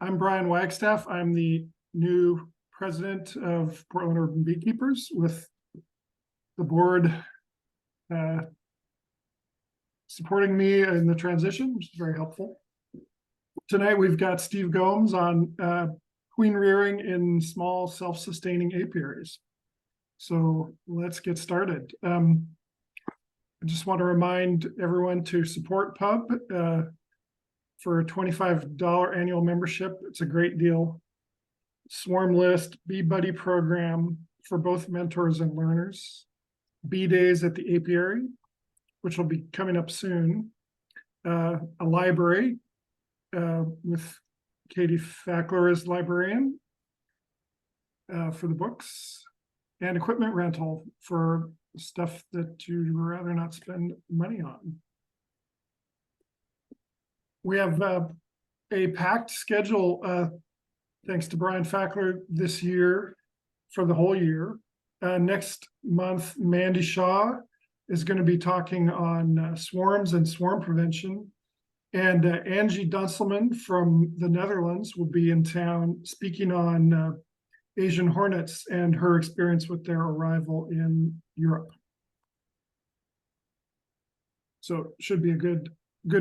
I'm Brian Wagstaff. I'm the new president of Portland Urban Beekeepers, with the board supporting me in the transition, which is very helpful. Tonight, we've got Steve Gomes on queen rearing in small self-sustaining apiaries. So let's get started. I just want to remind everyone to support Pub for a $25 annual membership. It's a great deal. Swarm list, Bee Buddy program for both mentors and learners. Bee days at the apiary, which will be coming up soon. A library with Katie Fackler as librarian for the books, and equipment rental for stuff that you'd rather not spend money on. We have a packed schedule thanks to Brian Fackler this year for the whole year. Next month, Mandy Shaw is going to be talking on swarms and swarm prevention. And Angie Dunselman from the Netherlands will be in town speaking on Asian hornets and her experience with their arrival in Europe. So it should be a good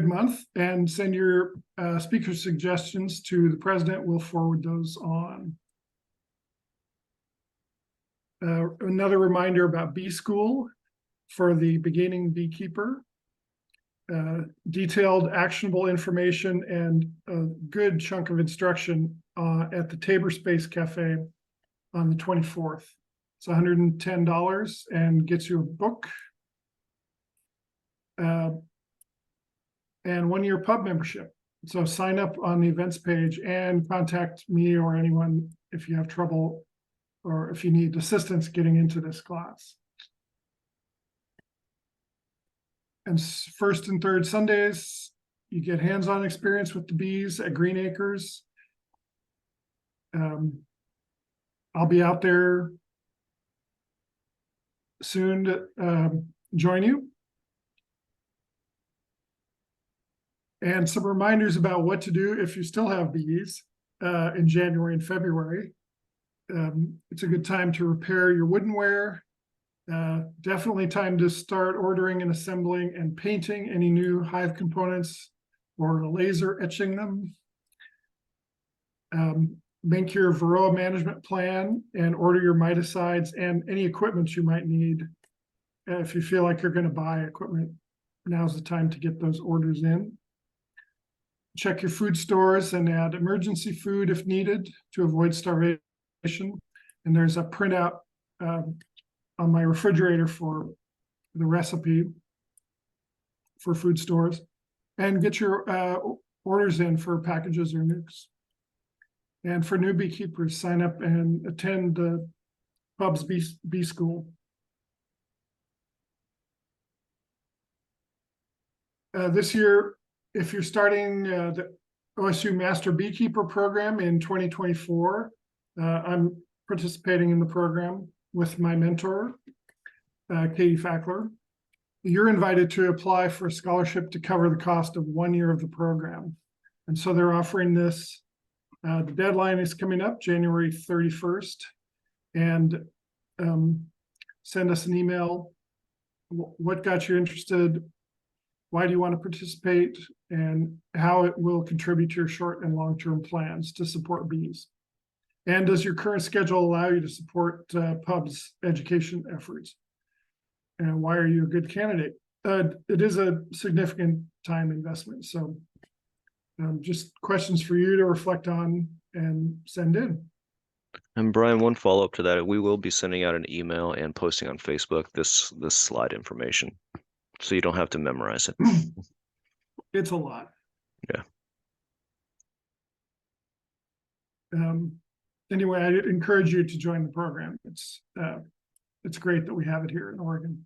month, and send your speaker suggestions to the president. We'll forward those on. Another reminder about Bee School for the beginning beekeeper. Detailed actionable information and a good chunk of instruction at the Tabor Space Cafe on the 24th. It's $110 and gets you a book and 1-year Pub membership. So sign up on the events page and contact me or anyone if you have trouble or if you need assistance getting into this class. And first and third Sundays, you get hands-on experience with the bees at Green Acres. I'll be out there soon to join you. And some reminders about what to do if you still have bees in January and February. It's a good time to repair your woodenware. Definitely time to start ordering and assembling and painting any new hive components or laser etching them. Make your Varoa management plan and order your miticides and any equipment you might need. If you feel like you're going to buy equipment, now's the time to get those orders in. Check your food stores and add emergency food if needed to avoid starvation. And there's a printout on my refrigerator for the recipe for food stores, and get your orders in for packages or nukes. And for new beekeepers, sign up and attend the Pub's bee school. This year, if you're starting the OSU Master Beekeeper program in 2024, I'm participating in the program with my mentor, Katie Fackler. You're invited to apply for a scholarship to cover the cost of 1 year of the program. And so they're offering this. The deadline is coming up January 31st. And send us an email. What got you interested? Why do you want to participate? And how it will contribute to your short and long-term plans to support bees. And does your current schedule allow you to support Pub's education efforts? And why are you a good candidate? It is a significant time investment. So just questions for you to reflect on and send in. And Brian, one follow-up to that, we will be sending out an email and posting on Facebook this slide information, so you don't have to memorize it. It's a lot. Yeah. Anyway, I encourage you to join the program. It's great that we have it here in Oregon.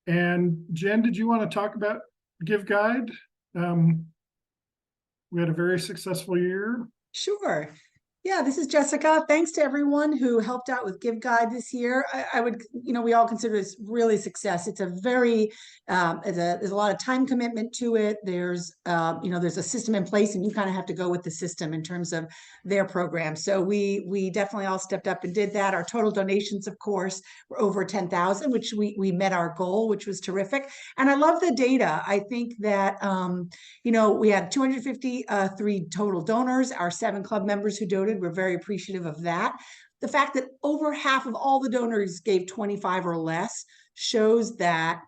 And Jen, did you want to talk about Give Guide? We had a very successful year. Sure. Yeah, this is Jessica. Thanks to everyone who helped out with Give Guide this year. I would, we all consider this really success. It's a very, there's a lot of time commitment to it. There's a system in place, and you kind of have to go with the system in terms of their program. So we definitely all stepped up and did that. Our total donations, of course, were over 10,000, which we met our goal, which was terrific. And I love the data. I think that we had 253 total donors. Our 7 club members who donated, we're very appreciative of that. The fact that over half of all the donors gave 25 or less shows that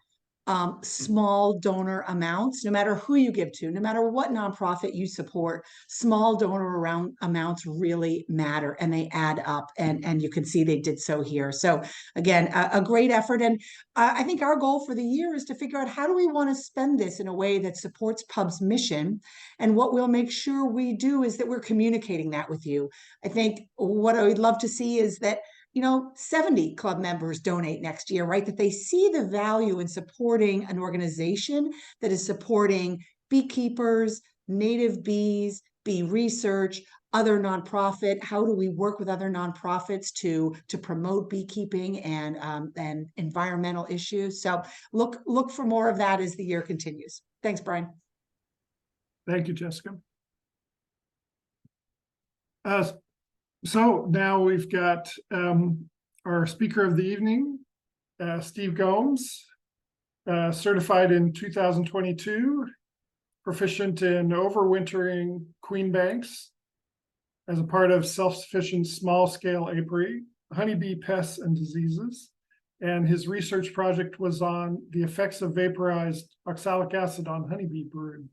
small donor amounts, no matter who you give to, no matter what nonprofit you support, small donor amounts really matter, and they add up, and you can see they did so here. So again, a great effort. And I think our goal for the year is to figure out, how do we want to spend this in a way that supports Pub's mission? And what we'll make sure we do is that we're communicating that with you. I think what I would love to see is that 70 club members donate next year, right? That they see the value in supporting an organization that is supporting beekeepers, native bees, bee research, other nonprofit. How do we work with other nonprofits to promote beekeeping and environmental issues? So look for more of that as the year continues. Thanks, Brian. Thank you, Jessica. So now we've got our speaker of the evening, Steve Gomes, certified in 2022, proficient in overwintering queen banks as a part of self-sufficient small-scale apiary, honeybee pests and diseases. And his research project was on the effects of vaporized oxalic acid on honeybee brood.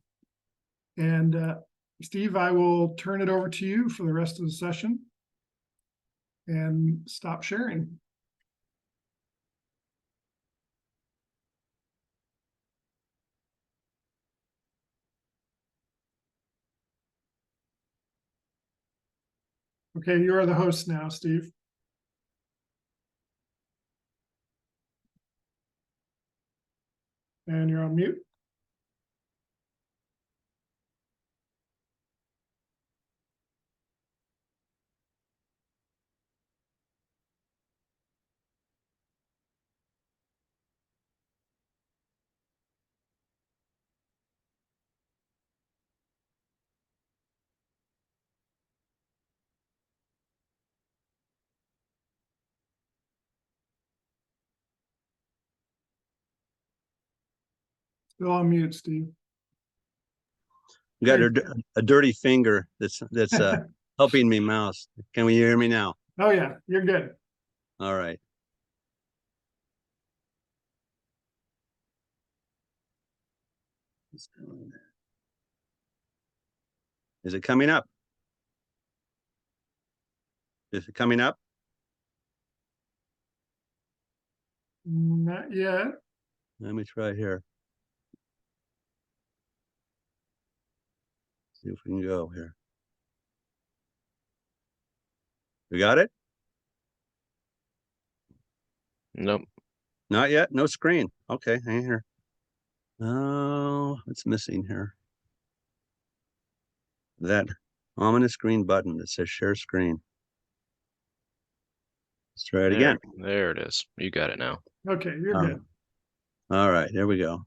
And Steve, I will turn it over to you for the rest of the session and stop sharing. Okay, you are the host now, Steve. And you're on mute. Still on mute, Steve. Got a dirty finger that's helping me mouse. Can we hear me now? Oh yeah, you're good. All right. Is it coming up? Is it coming up? Not yet. Let me try here. See if we can go here. We got it? Nope. Not yet. No screen. Okay, hang here. Oh, what's missing here? That ominous green button that says share screen. Let's try it again. There it is. You got it now. Okay, you're good. All right, there we go.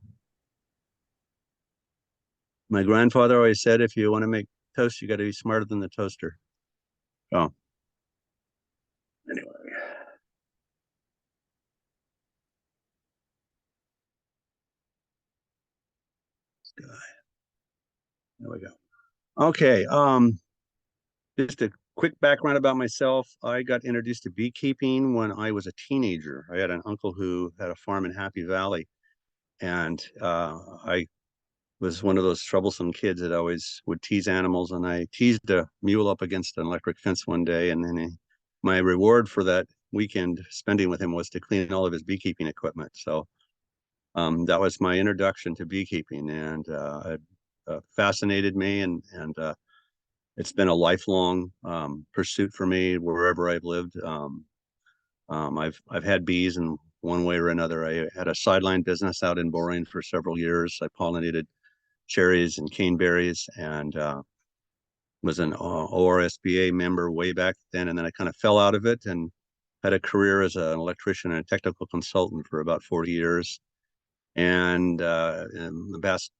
My grandfather always said, if you want to make toast, you got to be smarter than the toaster. Oh. Anyway. There we go. Okay. Just a quick background about myself. I got introduced to beekeeping when I was a teenager. I had an uncle who had a farm in Happy Valley, and I was one of those troublesome kids that always would tease animals, and I teased a mule up against an electric fence one day, and then my reward for that weekend spending with him was to clean all of his beekeeping equipment. So that was my introduction to beekeeping, and it fascinated me, and it's been a lifelong pursuit for me wherever I've lived. I've had bees in one way or another. I had a sideline business out in Boring for several years. I pollinated cherries and caneberries, and was an ORSBA member way back then, and then I kind of fell out of it and had a career as an electrician and a technical consultant for about 40 years. And in the past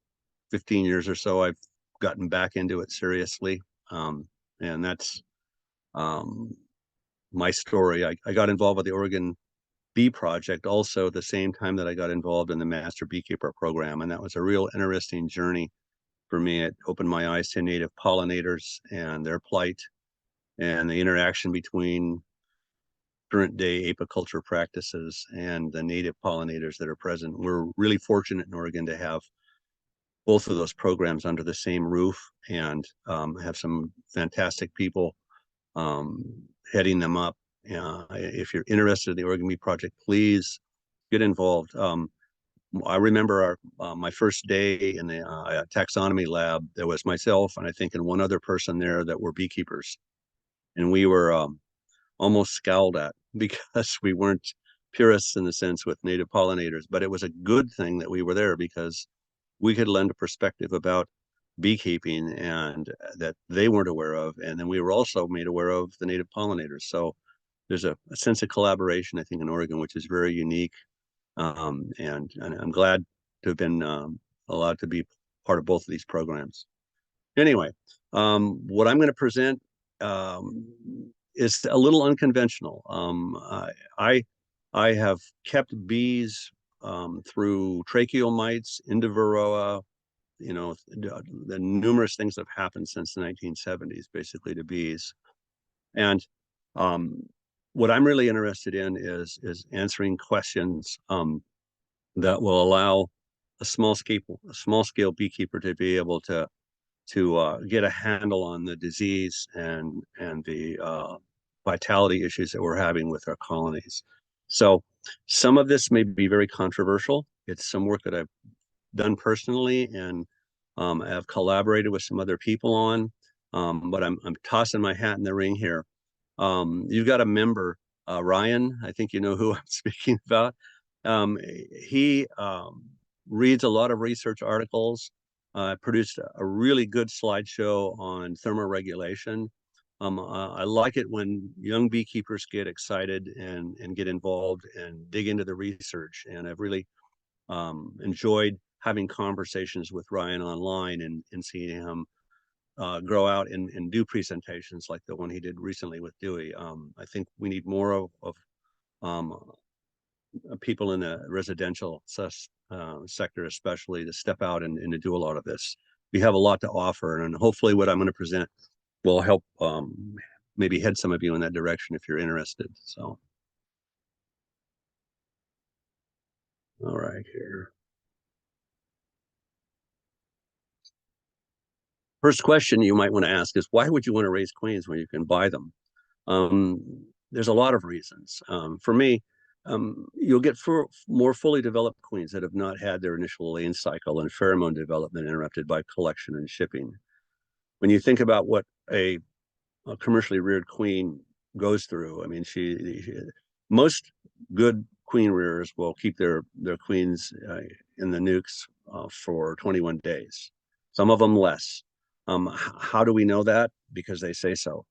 15 years or so, I've gotten back into it seriously. And that's my story. I got involved with the Oregon Bee Project also the same time that I got involved in the Master Beekeeper program. And that was a real interesting journey for me. It opened my eyes to native pollinators and their plight and the interaction between current day apiculture practices and the native pollinators that are present. We're really fortunate in Oregon to have both of those programs under the same roof and have some fantastic people heading them up. If you're interested in the Oregon Bee Project, please get involved. I remember my first day in the taxonomy lab. There was myself and I think and one other person there that were beekeepers, and we were almost scowled at because we weren't purists in the sense with native pollinators. But it was a good thing that we were there because we could lend a perspective about beekeeping and that they weren't aware of, and then we were also made aware of the native pollinators. So there's a sense of collaboration, I think, in Oregon, which is very unique. And I'm glad to have been allowed to be part of both of these programs. Anyway, what I'm going to present is a little unconventional. I have kept bees through tracheal mites, into Varoa, you know, the numerous things that have happened since the 1970s, basically, to bees. And what I'm really interested in is answering questions that will allow a small scale beekeeper to be able to get a handle on the disease and the vitality issues that we're having with our colonies. So some of this may be very controversial. It's some work that I've done personally and I have collaborated with some other people on, but I'm tossing my hat in the ring here. You've got a member, Ryan, I think you know who I'm speaking about. He reads a lot of research articles, produced a really good slideshow on thermoregulation. I like it when young beekeepers get excited and get involved and dig into the research. And I've really enjoyed having conversations with Ryan online and seeing him grow out and do presentations like the one he did recently with Dewey. I think we need more of people in the residential sector, especially, to step out and to do a lot of this. We have a lot to offer, and hopefully what I'm going to present will help maybe head some of you in that direction if you're interested. So, all right, here. First question you might want to ask is, why would you want to raise queens when you can buy them? There's a lot of reasons. For me, you'll get more fully developed queens that have not had their initial laying cycle and pheromone development interrupted by collection and shipping. When you think about what a commercially reared queen goes through, I mean, most good queen rearers will keep their queens in the nukes for 21 days. Some of them less. How do we know that? Because they say so.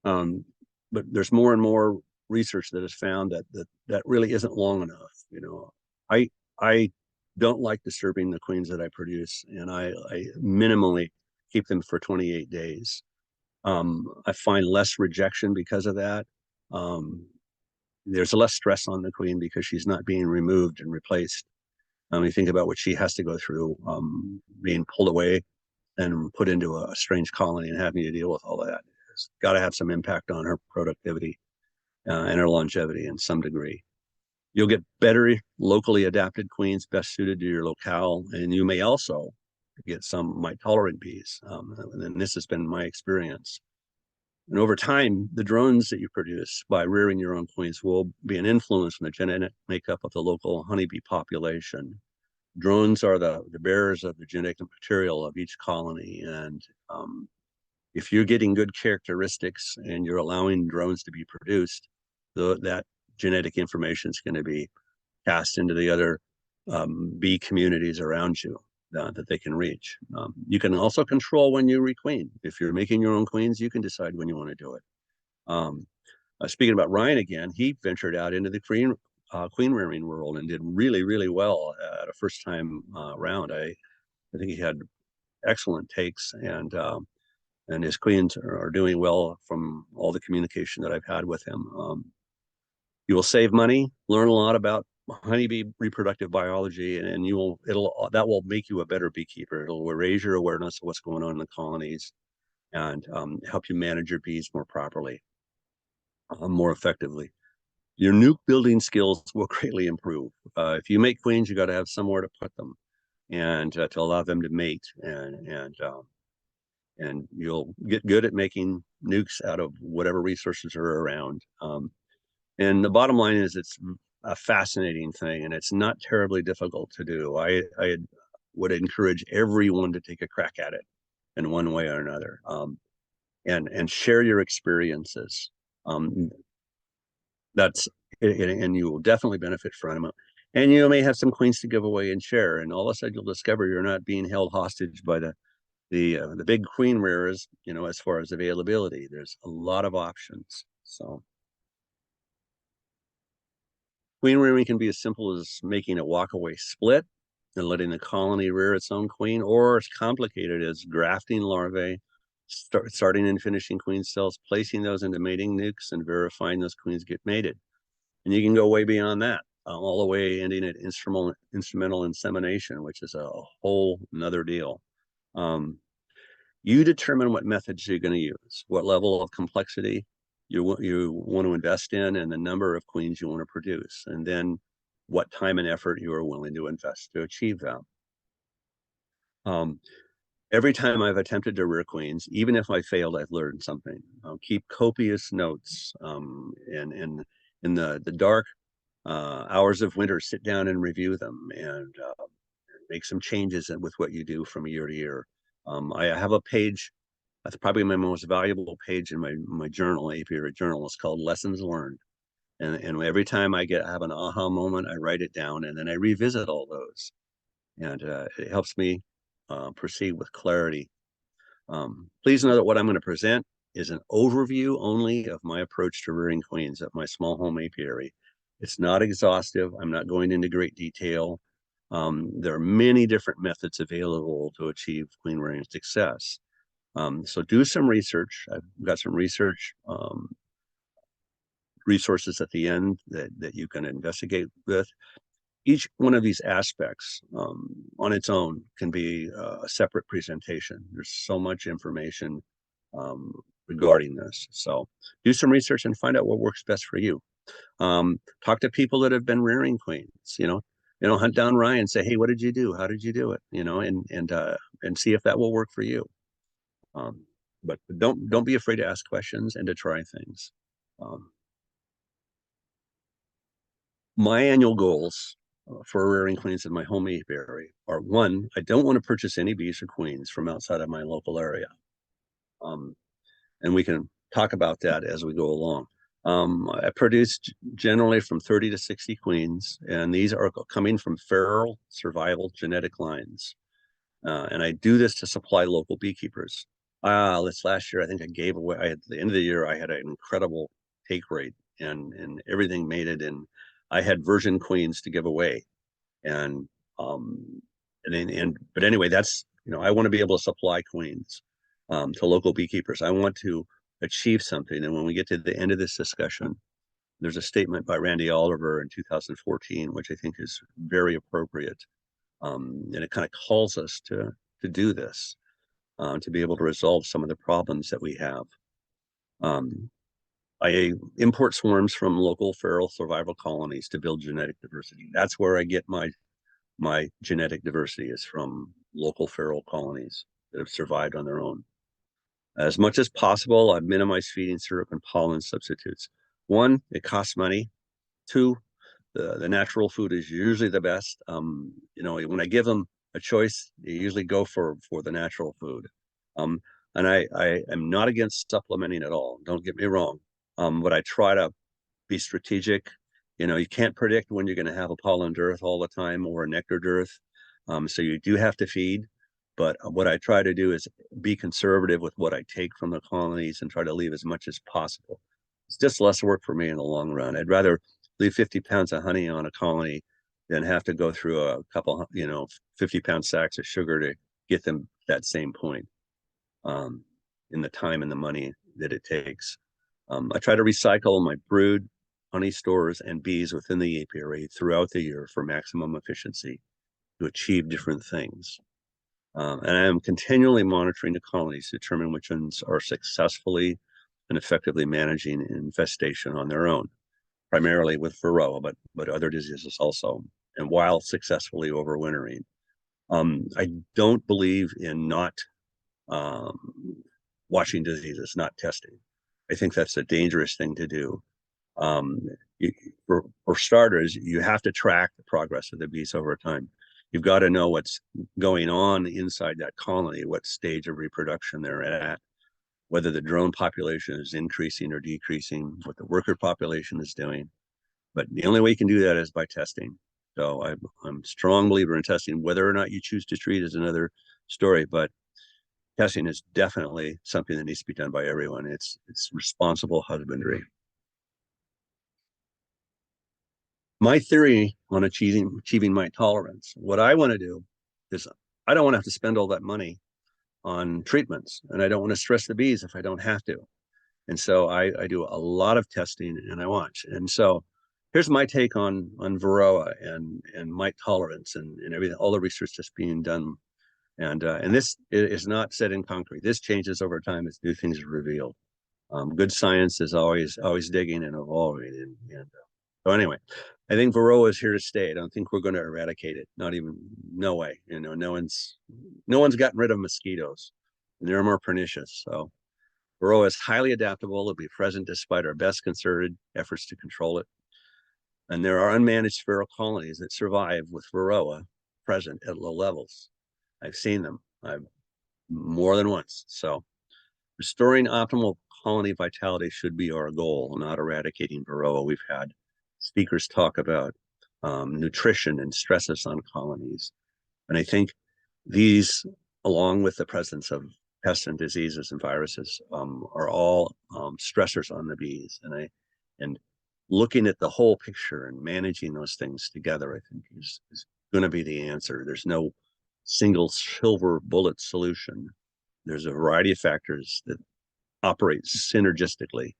But there's more and more research that has found that really isn't long enough. You know, I don't like disturbing the queens that I produce, and I minimally keep them for 28 days. I find less rejection because of that. There's less stress on the queen because she's not being removed and replaced. You think about what she has to go through, being pulled away and put into a strange colony and having to deal with all that. It's got to have some impact on her productivity and her longevity in some degree. You'll get better locally adapted queens best suited to your locale, and you may also get some mite-tolerant bees. And this has been my experience. And over time, the drones that you produce by rearing your own queens will be an influence on the genetic makeup of the local honeybee population. Drones are the bearers of the genetic material of each colony. And if you're getting good characteristics and you're allowing drones to be produced, that genetic information is going to be cast into the other bee communities around you. that they can reach. You can also control when you requeen. If you're making your own queens, you can decide when you want to do it. Speaking about Ryan again, he ventured out into the queen rearing world and did really, really well at a first time round. I think he had excellent takes, and his queens are doing well from all the communication that I've had with him. You will save money, learn a lot about honeybee reproductive biology, and that will make you a better beekeeper. It'll raise your awareness of what's going on in the colonies and help you manage your bees more properly, more effectively. Your nuke building skills will greatly improve. If you make queens, you got to have somewhere to put them, and to allow them to mate, and you'll get good at making nukes out of whatever resources are around. And the bottom line is, it's a fascinating thing, and it's not terribly difficult to do. I would encourage everyone to take a crack at it in one way or another, and share your experiences. And you will definitely benefit from it. And you may have some queens to give away and share, and all of a sudden you'll discover you're not being held hostage by the big queen rearers, as far as availability. There's a lot of options. So queen rearing can be as simple as making a walk-away split and letting the colony rear its own queen, or as complicated as grafting larvae, starting and finishing queen cells, placing those into mating nukes, and verifying those queens get mated. And you can go way beyond that, all the way ending at instrumental insemination, which is a whole nother deal. You determine what methods you're going to use, what level of complexity you want to invest in, and the number of queens you want to produce, and then what time and effort you are willing to invest to achieve that. Every time I've attempted to rear queens, even if I failed, I've learned something. I'll keep copious notes, and in the dark hours of winter, sit down and review them, and make some changes with what you do from year to year. I have a page, that's probably my most valuable page in my journal, apiary journal. It's called Lessons Learned. And every time I have an aha moment, I write it down, and then I revisit all those. And it helps me proceed with clarity. Please know that what I'm going to present is an overview only of my approach to rearing queens at my small home apiary. It's not exhaustive. I'm not going into great detail. There are many different methods available to achieve queen rearing success. So do some research. I've got some research resources at the end that you can investigate with. Each one of these aspects on its own can be a separate presentation. There's so much information regarding this. So do some research and find out what works best for you. Talk to people that have been rearing queens, hunt down Ryan and say, hey, what did you do? How did you do it? And see if that will work for you. But don't be afraid to ask questions and to try things. My annual goals for rearing queens in my home apiary are: one, I don't want to purchase any bees or queens from outside of my local area. And we can talk about that as we go along. I produce generally from 30 to 60 queens, and these are coming from feral survival genetic lines. And I do this to supply local beekeepers. This last year, I think I gave away, at the end of the year, I had an incredible take rate, and everything mated, and I had virgin queens to give away. But anyway, that's, I want to be able to supply queens to local beekeepers. I want to achieve something. And when we get to the end of this discussion, there's a statement by Randy Oliver in 2014, which I think is very appropriate. And it kind of calls us to do this, to be able to resolve some of the problems that we have. I import swarms from local feral survival colonies to build genetic diversity. That's where I get my genetic diversity, is from local feral colonies that have survived on their own. As much as possible, I've minimized feeding syrup and pollen substitutes. One, it costs money. Two, the natural food is usually the best. When I give them a choice, they usually go for the natural food. And I am not against supplementing at all. Don't get me wrong. But I try to be strategic. You can't predict when you're going to have a pollen dearth all the time or a nectar dearth. So you do have to feed, but what I try to do is be conservative with what I take from the colonies and try to leave as much as possible. It's just less work for me in the long run. I'd rather leave 50 pounds of honey on a colony than have to go through a couple, 50-pound sacks of sugar to get them that same point, in the time and the money that it takes. I try to recycle my brood, honey stores, and bees within the apiary throughout the year for maximum efficiency to achieve different things. And I am continually monitoring the colonies to determine which ones are successfully and effectively managing infestation on their own, primarily with Varoa, but other diseases also, and while successfully overwintering. I don't believe in not watching diseases, not testing. I think that's a dangerous thing to do. For starters, you have to track the progress of the bees over time. You've got to know what's going on inside that colony, what stage of reproduction they're at, whether the drone population is increasing or decreasing, what the worker population is doing. But the only way you can do that is by testing. So I'm a strong believer in testing. Whether or not you choose to treat is another story, but testing is definitely something that needs to be done by everyone. It's responsible husbandry. My theory on achieving mite tolerance, what I want to do is I don't want to have to spend all that money on treatments, and I don't want to stress the bees if I don't have to. And so I do a lot of testing and I watch. And so here's my take on Varoa and mite tolerance and everything, all the research that's being done. And this is not set in concrete. This changes over time as new things are revealed. Good science is always digging and evolving. So anyway, I think Varoa is here to stay. I don't think we're going to eradicate it. No way. No one's gotten rid of mosquitoes, and they're more pernicious. So Varoa is highly adaptable. It'll be present despite our best concerted efforts to control it. And there are unmanaged feral colonies that survive with Varoa present at low levels. I've seen them. I've more than once. So restoring optimal colony vitality should be our goal, not eradicating Varoa. We've had speakers talk about nutrition and stresses on colonies. And I think these, along with the presence of pests and diseases and viruses, are all stressors on the bees. And looking at the whole picture and managing those things together, I think is going to be the answer. There's no single silver bullet solution. There's a variety of factors that operate synergistically.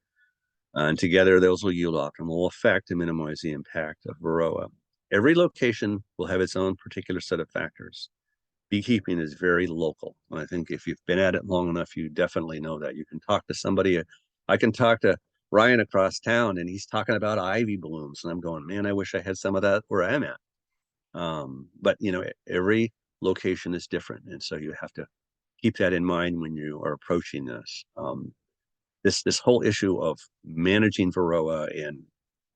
And together, those will yield optimal effect to minimize the impact of Varoa. Every location will have its own particular set of factors. Beekeeping is very local. And I think if you've been at it long enough, you definitely know that. You can talk to somebody. I can talk to Ryan across town, and he's talking about ivy blooms. And I'm going, man, I wish I had some of that where I'm at. But, every location is different. And so you have to keep that in mind when you are approaching this. This whole issue of managing Varoa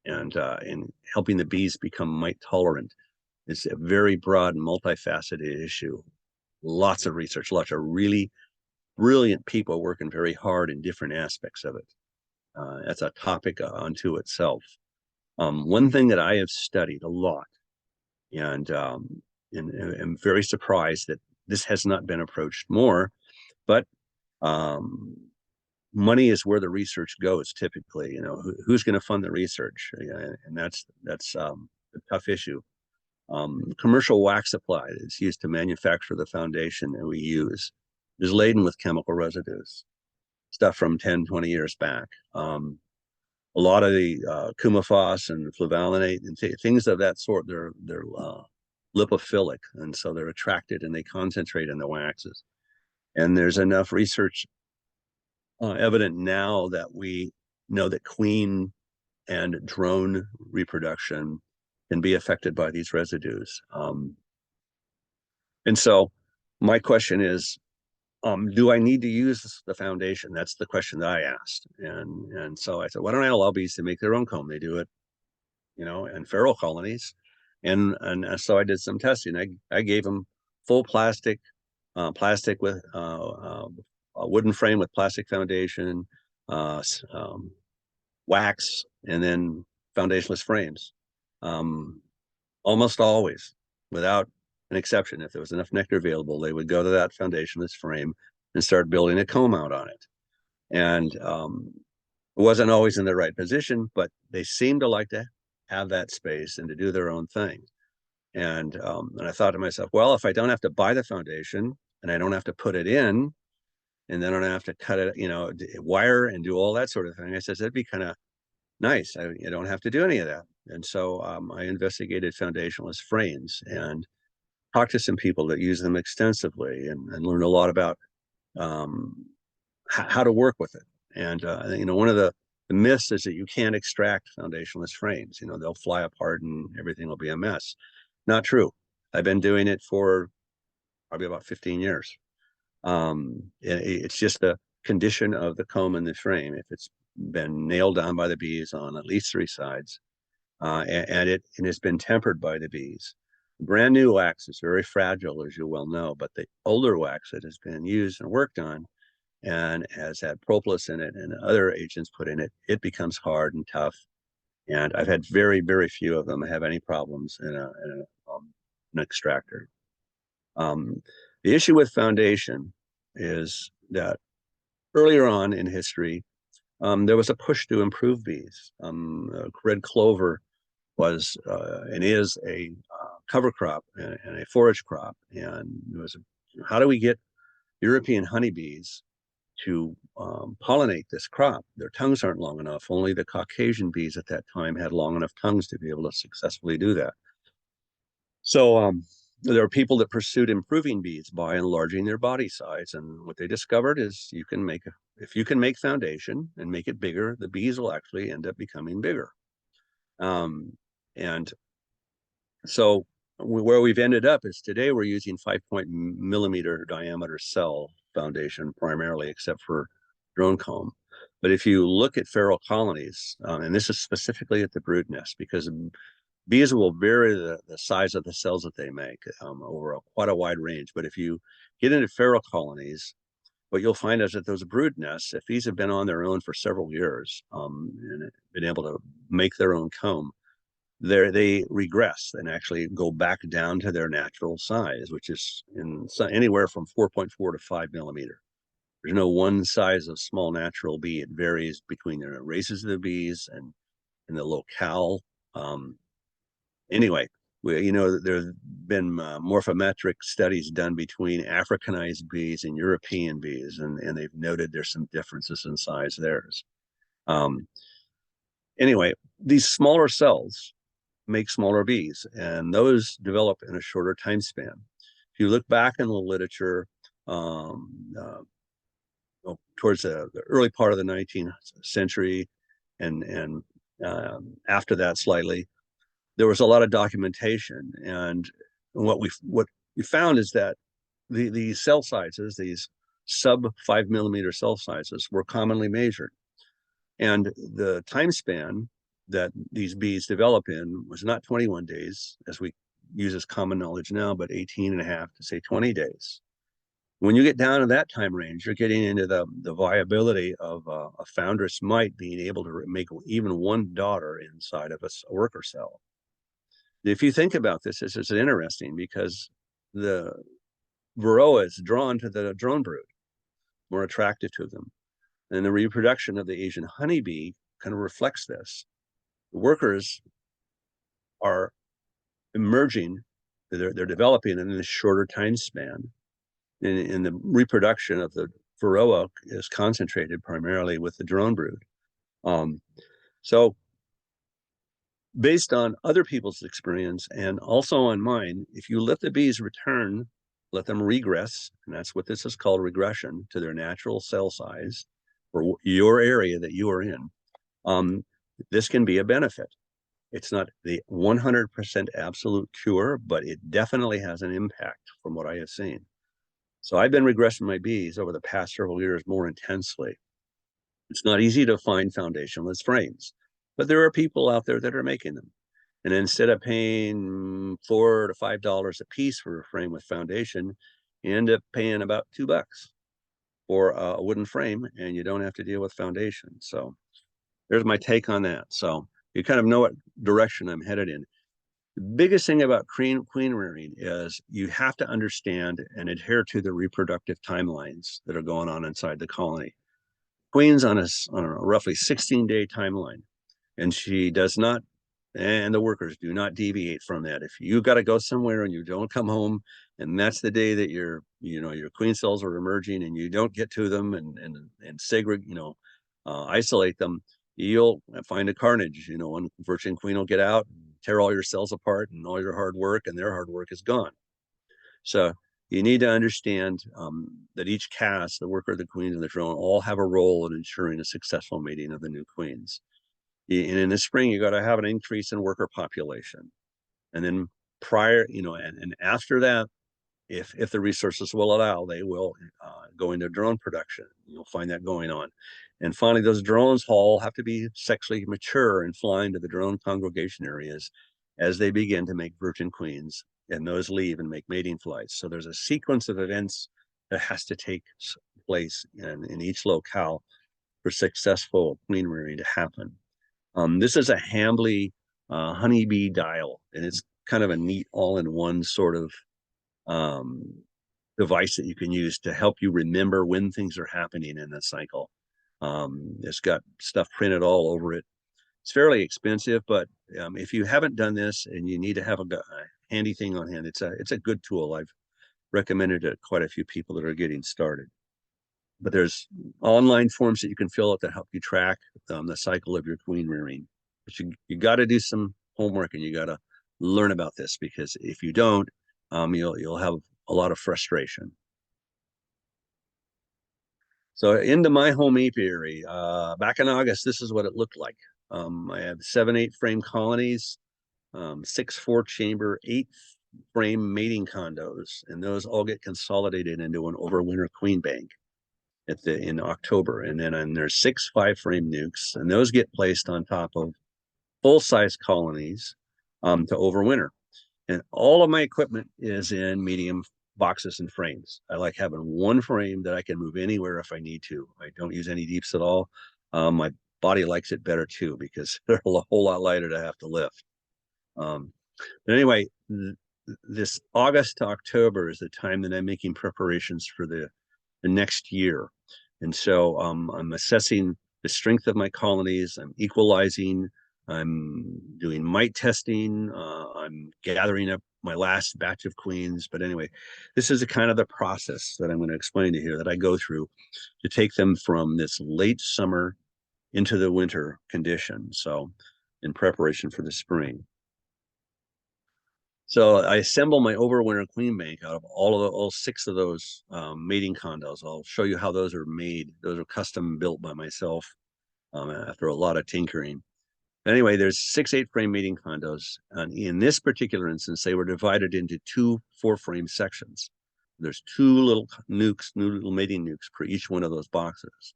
and helping the bees become mite tolerant is a very broad and multifaceted issue. Lots of research, lots of really brilliant people working very hard in different aspects of it. That's a topic unto itself. One thing that I have studied a lot, and am very surprised that this has not been approached more, but money is where the research goes typically. Who's going to fund the research, and that's a tough issue. Commercial wax supply that's used to manufacture the foundation that we use is laden with chemical residues, stuff from 10, 20 years back. A lot of the coumaphos and fluvalinate and things of that sort, they're lipophilic, and so they're attracted and they concentrate in the waxes. And there's enough research evident now that we know that queen and drone reproduction can be affected by these residues. And so my question is, do I need to use the foundation? That's the question that I asked. And so I said, why don't I allow bees to make their own comb? They do it, in feral colonies. And so I did some testing. I gave them full plastic with a wooden frame with plastic foundation, wax, and then foundationless frames. Almost always, without an exception. If there was enough nectar available, they would go to that foundationless frame and start building a comb out on it. And it wasn't always in the right position, but they seemed to like to have that space and to do their own thing. And I thought to myself, well, if I don't have to buy the foundation and I don't have to put it in, and then I don't have to cut it, wire and do all that sort of thing, I said, that'd be kind of nice. I don't have to do any of that. And so I investigated foundationless frames and talked to some people that use them extensively and learned a lot about how to work with it. And one of the myths is that you can't extract foundationless frames. They'll fly apart and everything will be a mess. Not true. I've been doing it for probably about 15 years. It's just the condition of the comb in the frame. If it's been nailed down by the bees on at least 3 sides, and it has been tempered by the bees. Brand new wax is very fragile, as you well know, but the older wax that has been used and worked on and has had propolis in it and other agents put in it, it becomes hard and tough. And I've had very, very few of them have any problems in an extractor. The issue with foundation is that earlier on in history, there was a push to improve bees. Red clover was and is a cover crop and a forage crop. And it was, how do we get European honeybees to pollinate this crop? Their tongues aren't long enough. Only the Caucasian bees at that time had long enough tongues to be able to successfully do that. So there are people that pursued improving bees by enlarging their body size. And what they discovered is if you can make foundation and make it bigger, the bees will actually end up becoming bigger. And so where we've ended up is today we're using 5-millimeter diameter cell foundation primarily, except for drone comb. But if you look at feral colonies, and this is specifically at the brood nest, because bees will vary the size of the cells that they make over quite a wide range. But if you get into feral colonies, what you'll find is that those brood nests, if these have been on their own for several years and been able to make their own comb, they regress and actually go back down to their natural size, which is anywhere from 4.4 to 5 millimeter. There's no one size of small natural bee. It varies between the races of the bees and the locale. Anyway, there have been morphometric studies done between Africanized bees and European bees, and they've noted there's some differences in size there. Anyway, these smaller cells make smaller bees, and those develop in a shorter time span. If you look back in the literature, towards the early part of the 19th century and after that slightly, there was a lot of documentation. And what we found is that the cell sizes, these sub 5 millimeter cell sizes, were commonly measured. And the time span that these bees develop in was not 21 days, as we use as common knowledge now, but 18 and a half to say 20 days. When you get down to that time range, you're getting into the viability of a foundress mite being able to make even one daughter inside of a worker cell. If you think about this is interesting, because the Varoa is drawn to the drone brood, more attractive to them. And the reproduction of the Asian honeybee kind of reflects this. The workers are emerging, they're developing in a shorter time span. And the reproduction of the Varoa is concentrated primarily with the drone brood. So based on other people's experience and also on mine, if you let the bees return, let them regress, and that's what this is called, regression, to their natural cell size for your area that you are in, this can be a benefit. It's not the 100% absolute cure, but it definitely has an impact from what I have seen. So I've been regressing my bees over the past several years more intensely. It's not easy to find foundationless frames, but there are people out there that are making them. And instead of paying $4 to $5 a piece for a frame with foundation, you end up paying about $2 for a wooden frame, and you don't have to deal with foundation. So there's my take on that. So you kind of know what direction I'm headed in. The biggest thing about queen rearing is you have to understand and adhere to the reproductive timelines that are going on inside the colony. Queen's on a roughly 16-day timeline, and she does not, and the workers do not deviate from that. If you got to go somewhere and you don't come home, and that's the day that your queen cells are emerging, and you don't get to them and segregate, isolate them, you'll find a carnage. One virgin queen will get out, tear all your cells apart, and all your hard work and their hard work is gone. So you need to understand that each caste, the worker, the queens, and the drone all have a role in ensuring a successful mating of the new queens. And in the spring, you got to have an increase in worker population. And then and after that, if the resources will allow, they will go into drone production. You'll find that going on. And finally, those drones all have to be sexually mature and fly into the drone congregation areas as they begin to make virgin queens, and those leave and make mating flights. So there's a sequence of events that has to take place in each locale for successful queen rearing to happen. This is a Hambly honeybee dial, and it's kind of a neat all-in-one sort of device that you can use to help you remember when things are happening in the cycle. It's got stuff printed all over it. It's fairly expensive, but if you haven't done this and you need to have a handy thing on hand, it's a good tool. I've recommended it to quite a few people that are getting started. But there's online forms that you can fill out that help you track the cycle of your queen rearing. But you got to do some homework, and you got to learn about this, because if you don't, you'll have a lot of frustration. So into my home apiary, back in August, this is what it looked like. I have 7 8-frame colonies, 6 4-chamber, 8-frame mating condos, and those all get consolidated into an overwinter queen bank in October. And then there's 6 5-frame nukes, and those get placed on top of full-size colonies to overwinter. And all of my equipment is in medium boxes and frames. I like having one frame that I can move anywhere if I need to. I don't use any deeps at all. My body likes it better too, because they're a whole lot lighter to have to lift. But anyway, this August to October is the time that I'm making preparations for the next year. And so I'm assessing the strength of my colonies. I'm equalizing. I'm doing mite testing. I'm gathering up my last batch of queens. But anyway, this is a kind of the process that I'm going to explain to you here that I go through to take them from this late summer into the winter condition. So in preparation for the spring. So I assemble my overwinter queen bank out of all 6 of those mating condos. I'll show you how those are made. Those are custom built by myself after a lot of tinkering. Anyway, there's 6 8-frame mating condos. And in this particular instance, they were divided into 2 4-frame sections. There's 2 little nukes, new little mating nukes per each one of those boxes.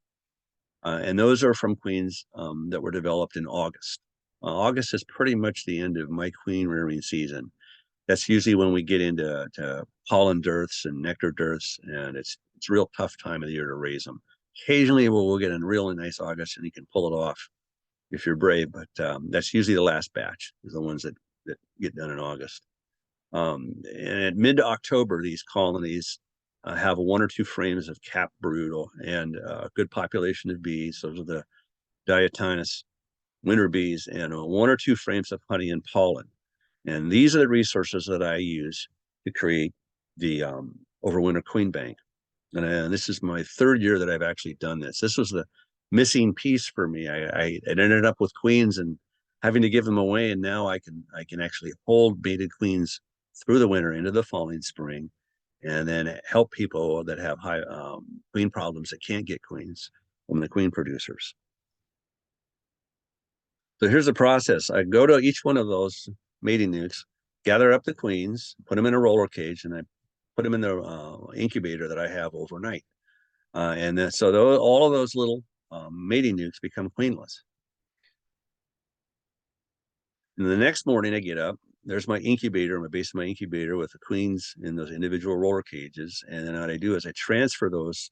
And those are from queens that were developed in August. August is pretty much the end of my queen rearing season. That's usually when we get into pollen dearths and nectar dearths, and it's a real tough time of the year to raise them. Occasionally, we'll get a really nice August, and you can pull it off if you're brave, but that's usually the last batch, is the ones that get done in August. And at mid-October, these colonies have 1 or 2 frames of capped brood and a good population of bees. Those are the diatinus winter bees, and 1 or 2 frames of honey and pollen. And these are the resources that I use to create the overwinter queen bank. And this is my 3rd year that I've actually done this. This was the missing piece for me. I ended up with queens and having to give them away, and now I can actually hold mated queens through the winter into the following spring, and then help people that have high queen problems that can't get queens from the queen producers. So here's the process. I go to each one of those mating nukes, gather up the queens, put them in a roller cage, and I put them in the incubator that I have overnight. And then so all of those little mating nukes become queenless. And the next morning I get up, there's my incubator, my base of my incubator with the queens in those individual roller cages. And then what I do is I transfer those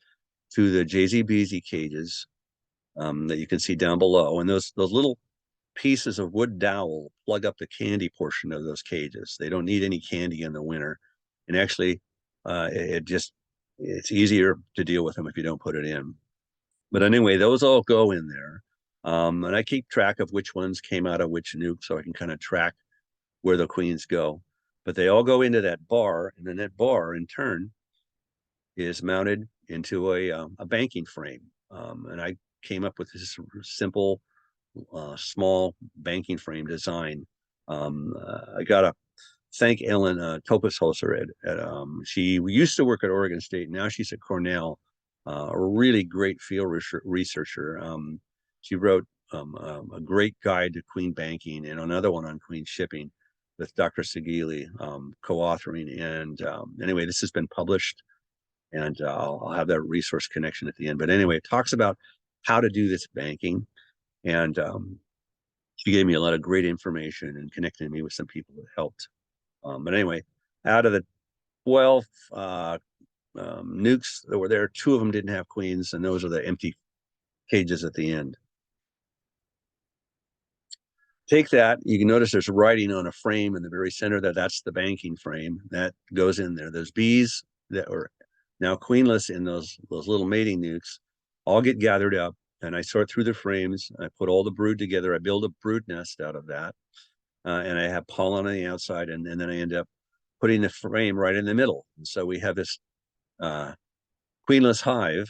to the JZBZ cages that you can see down below. And those little pieces of wood dowel plug up the candy portion of those cages. They don't need any candy in the winter. And actually, it's easier to deal with them if you don't put it in. But anyway, those all go in there. And I keep track of which ones came out of which nuke, so I can kind of track where the queens go. But they all go into that bar, and then that bar in turn is mounted into a banking frame. And I came up with this simple, small banking frame design. I got to thank Ellen Topesholzer she used to work at Oregon State. Now she's at Cornell, a really great field researcher. She wrote a great guide to queen banking and another one on queen shipping with Dr. Sagili co-authoring. And anyway, this has been published, and I'll have that resource connection at the end. But anyway, it talks about how to do this banking. And she gave me a lot of great information and connected me with some people that helped. But anyway, out of the 12 nukes that were there, 2 of them didn't have queens, and those are the empty cages at the end. Take that, you can notice there's writing on a frame in the very center that's the banking frame that goes in there. Those bees that are now queenless in those little mating nukes all get gathered up, and I sort through the frames. I put all the brood together. I build a brood nest out of that, and I have pollen on the outside, and then I end up putting the frame right in the middle. And so we have this queenless hive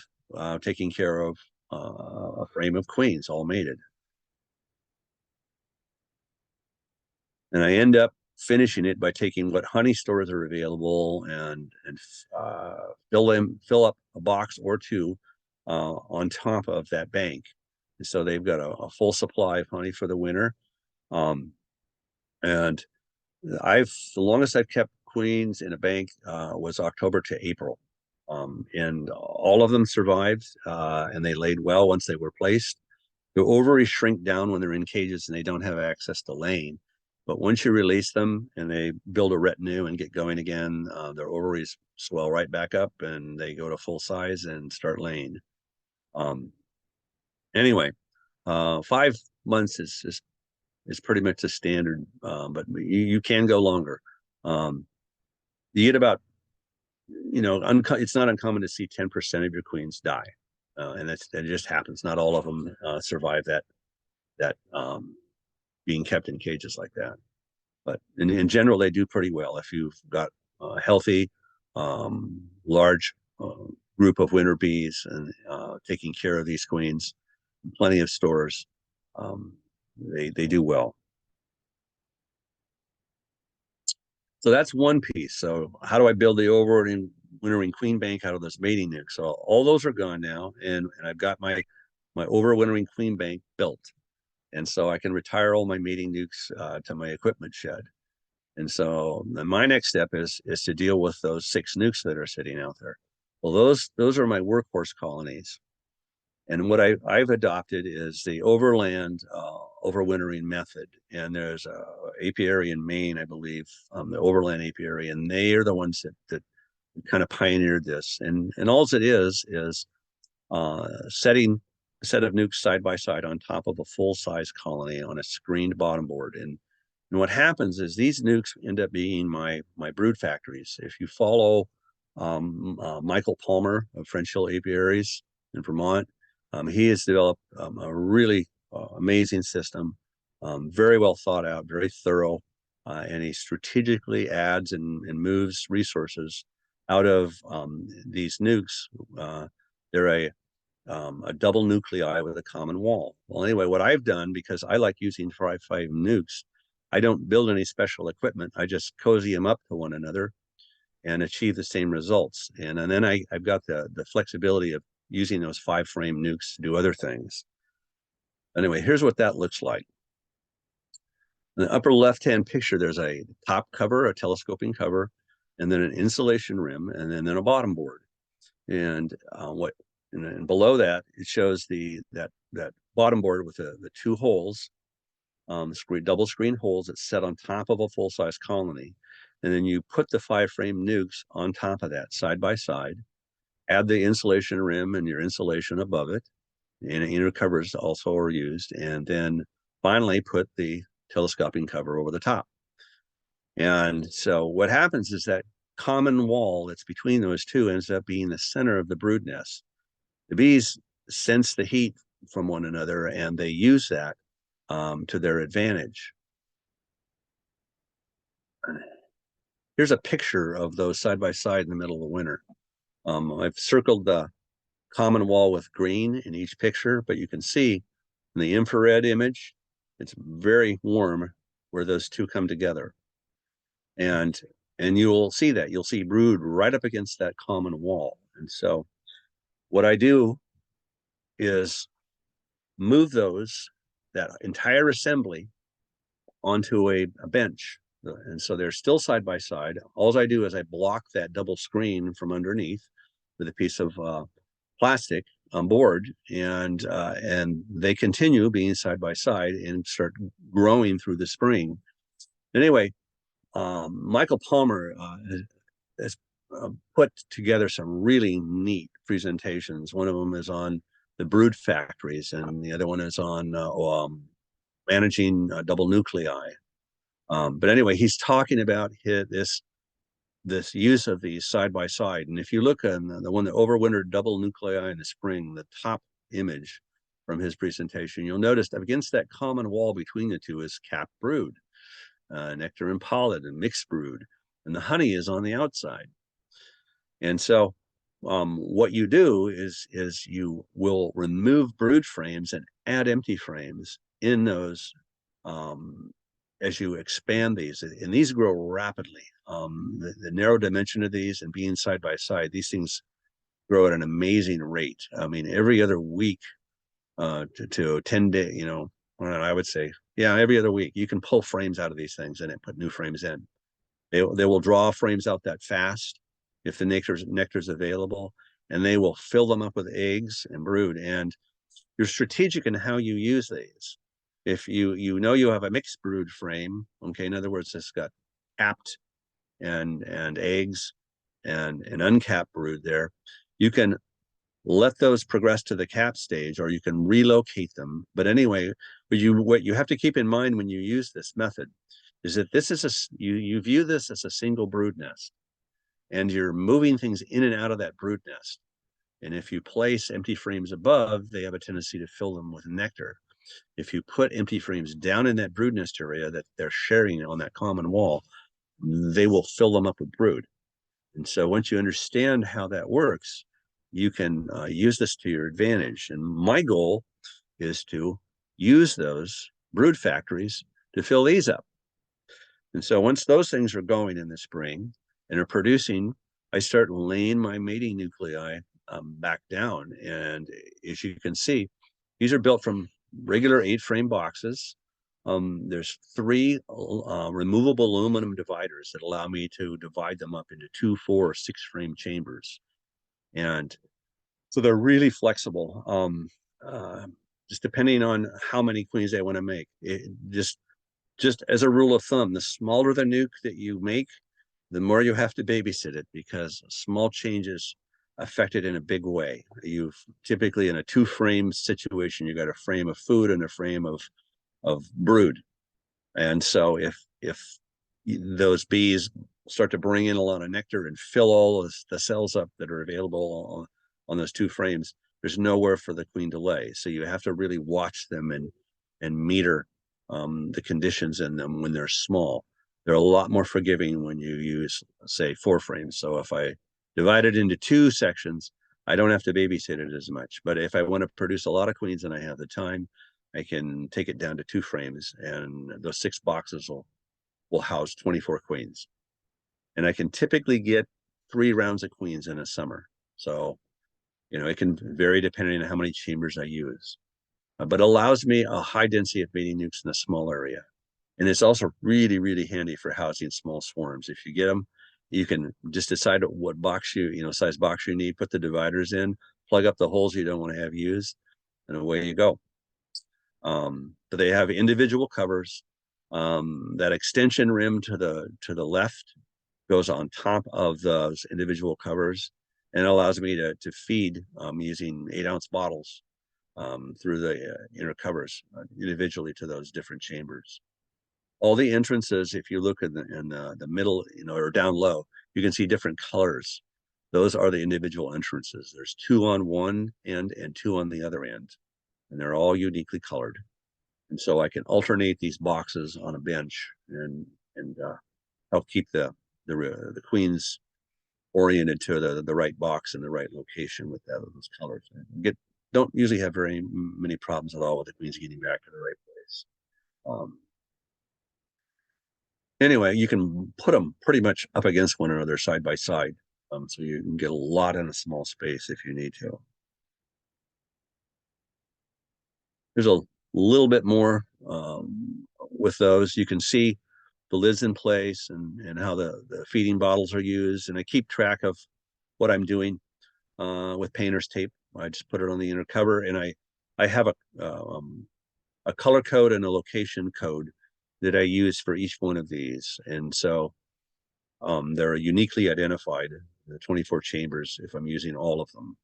taking care of a frame of queens all mated. And I end up finishing it by taking what honey stores are available and fill up a box or 2 on top of that bank. And so they've got a full supply of honey for the winter. And the longest I've kept queens in a bank was October to April. And all of them survived, and they laid well once they were placed. The ovaries shrink down when they're in cages and they don't have access to laying. But once you release them and they build a retinue and get going again, their ovaries swell right back up and they go to full size and start laying. Anyway, 5 months is pretty much the standard, but you can go longer. You get about, it's not uncommon to see 10% of your queens die, and that just happens. Not all of them survive that being kept in cages like that. But in general, they do pretty well if you've got a healthy, large group of winter bees and taking care of these queens, plenty of stores. They do well. So that's one piece. So how do I build the overwintering queen bank out of this mating nukes? So all those are gone now, and I've got my overwintering queen bank built. And so I can retire all my mating nukes to my equipment shed. And so my next step is to deal with those 6 nukes that are sitting out there. Well, those are my workhorse colonies. And what I've adopted is the overland overwintering method. And there's a apiary in Maine, I believe, the overland apiary, and they are the ones that kind of pioneered this. And all it is setting a set of nukes side by side on top of a full-size colony on a screened bottom board. And what happens is these nukes end up being my brood factories. If you follow Michael Palmer of French Hill Apiaries in Vermont, he has developed a really amazing system, very well thought out, very thorough, and he strategically adds and moves resources out of these nukes. They're a double nuclei with a common wall. Well, anyway, what I've done, because I like using 5 nukes, I don't build any special equipment. I just cozy them up to one another and achieve the same results. And then I've got the flexibility of using those 5 frame nukes to do other things. Anyway, here's what that looks like. In the upper left-hand picture, there's a top cover, a telescoping cover, and then an insulation rim, and then a bottom board. And below that, it shows that bottom board with the 2 holes, double screen holes that set on top of a full-size colony. And then you put the 5 frame nukes on top of that side by side, add the insulation rim and your insulation above it, and inner covers also are used, and then finally put the telescoping cover over the top. And so what happens is that common wall that's between those two ends up being the center of the brood nest. The bees sense the heat from one another, and they use that to their advantage. Here's a picture of those side by side in the middle of the winter. I've circled the common wall with green in each picture, but you can see in the infrared image, it's very warm where those two come together. And you'll see that. You'll see brood right up against that common wall. And so what I do is move that entire assembly onto a bench. And so they're still side by side. All I do is I block that double screen from underneath with a piece of plastic on board, and they continue being side by side and start growing through the spring. Anyway, Michael Palmer has put together some really neat presentations. One of them is on the brood factories, and the other one is on managing double nuclei. But anyway, he's talking about this use of these side by side. And if you look on the one that overwintered double nuclei in the spring, the top image from his presentation, you'll notice that against that common wall between the two is capped brood, nectar and pollen and mixed brood, and the honey is on the outside. And so what you do is you will remove brood frames and add empty frames in those as you expand these, and these grow rapidly. The narrow dimension of these and being side by side, these things grow at an amazing rate. I mean, every other week to 10 day, you know, I would say, yeah, every other week you can pull frames out of these things and put new frames in. They will draw frames out that fast if the nectar's available, and they will fill them up with eggs and brood. And you're strategic in how you use these. If you know you have a mixed brood frame, okay, in other words, it's got capped and eggs and uncapped brood there, you can let those progress to the cap stage, or you can relocate them. But anyway, what you have to keep in mind when you use this method is that this is you view this as a single brood nest, and you're moving things in and out of that brood nest. And if you place empty frames above, they have a tendency to fill them with nectar. If you put empty frames down in that brood nest area that they're sharing on that common wall, they will fill them up with brood. And so once you understand how that works, you can use this to your advantage. And my goal is to use those brood factories to fill these up. And so once those things are going in the spring and are producing, I start laying my mating nuclei back down. And as you can see, these are built from regular 8-frame boxes. There's 3 removable aluminum dividers that allow me to divide them up into 2, 4, or 6-frame chambers. And so they're really flexible, just depending on how many queens I want to make. Just as a rule of thumb, the smaller the nuke that you make, the more you have to babysit it, because small changes affect it in a big way. You've typically, in a 2-frame situation, you got a frame of food and a frame of brood. And so if those bees start to bring in a lot of nectar and fill all the cells up that are available on those 2 frames, there's nowhere for the queen to lay. So you have to really watch them and meter the conditions in them when they're small. They're a lot more forgiving when you use, say, 4 frames. So if I divide it into 2 sections, I don't have to babysit it as much. But if I want to produce a lot of queens and I have the time, I can take it down to 2 frames, and those 6 boxes will house 24 queens. And I can typically get 3 rounds of queens in a summer. So, you know, it can vary depending on how many chambers I use. But allows me a high density of mating nukes in a small area. And it's also really, really handy for housing small swarms. If you get them, you can just decide what box size box you need, put the dividers in, plug up the holes you don't want to have used, and away you go. But they have individual covers. That extension rim to the left goes on top of those individual covers, and allows me to feed using 8-ounce bottles through the inner covers individually to those different chambers. All the entrances, if you look in the middle, or down low, you can see different colors. Those are the individual entrances. There's 2 on one end and 2 on the other end, and they're all uniquely colored. And so I can alternate these boxes on a bench and help keep the queens oriented to the right box in the right location with those colors. Don't usually have very many problems at all with the queens getting back to the right place. Anyway, you can put them pretty much up against one another side by side. So you can get a lot in a small space if you need to. There's a little bit more with those. You can see the lids in place and how the feeding bottles are used. And I keep track of what I'm doing with painter's tape. I just put it on the inner cover, and I have a color code and a location code that I use for each one of these. And so they're uniquely identified, the 24 chambers, if I'm using all of them.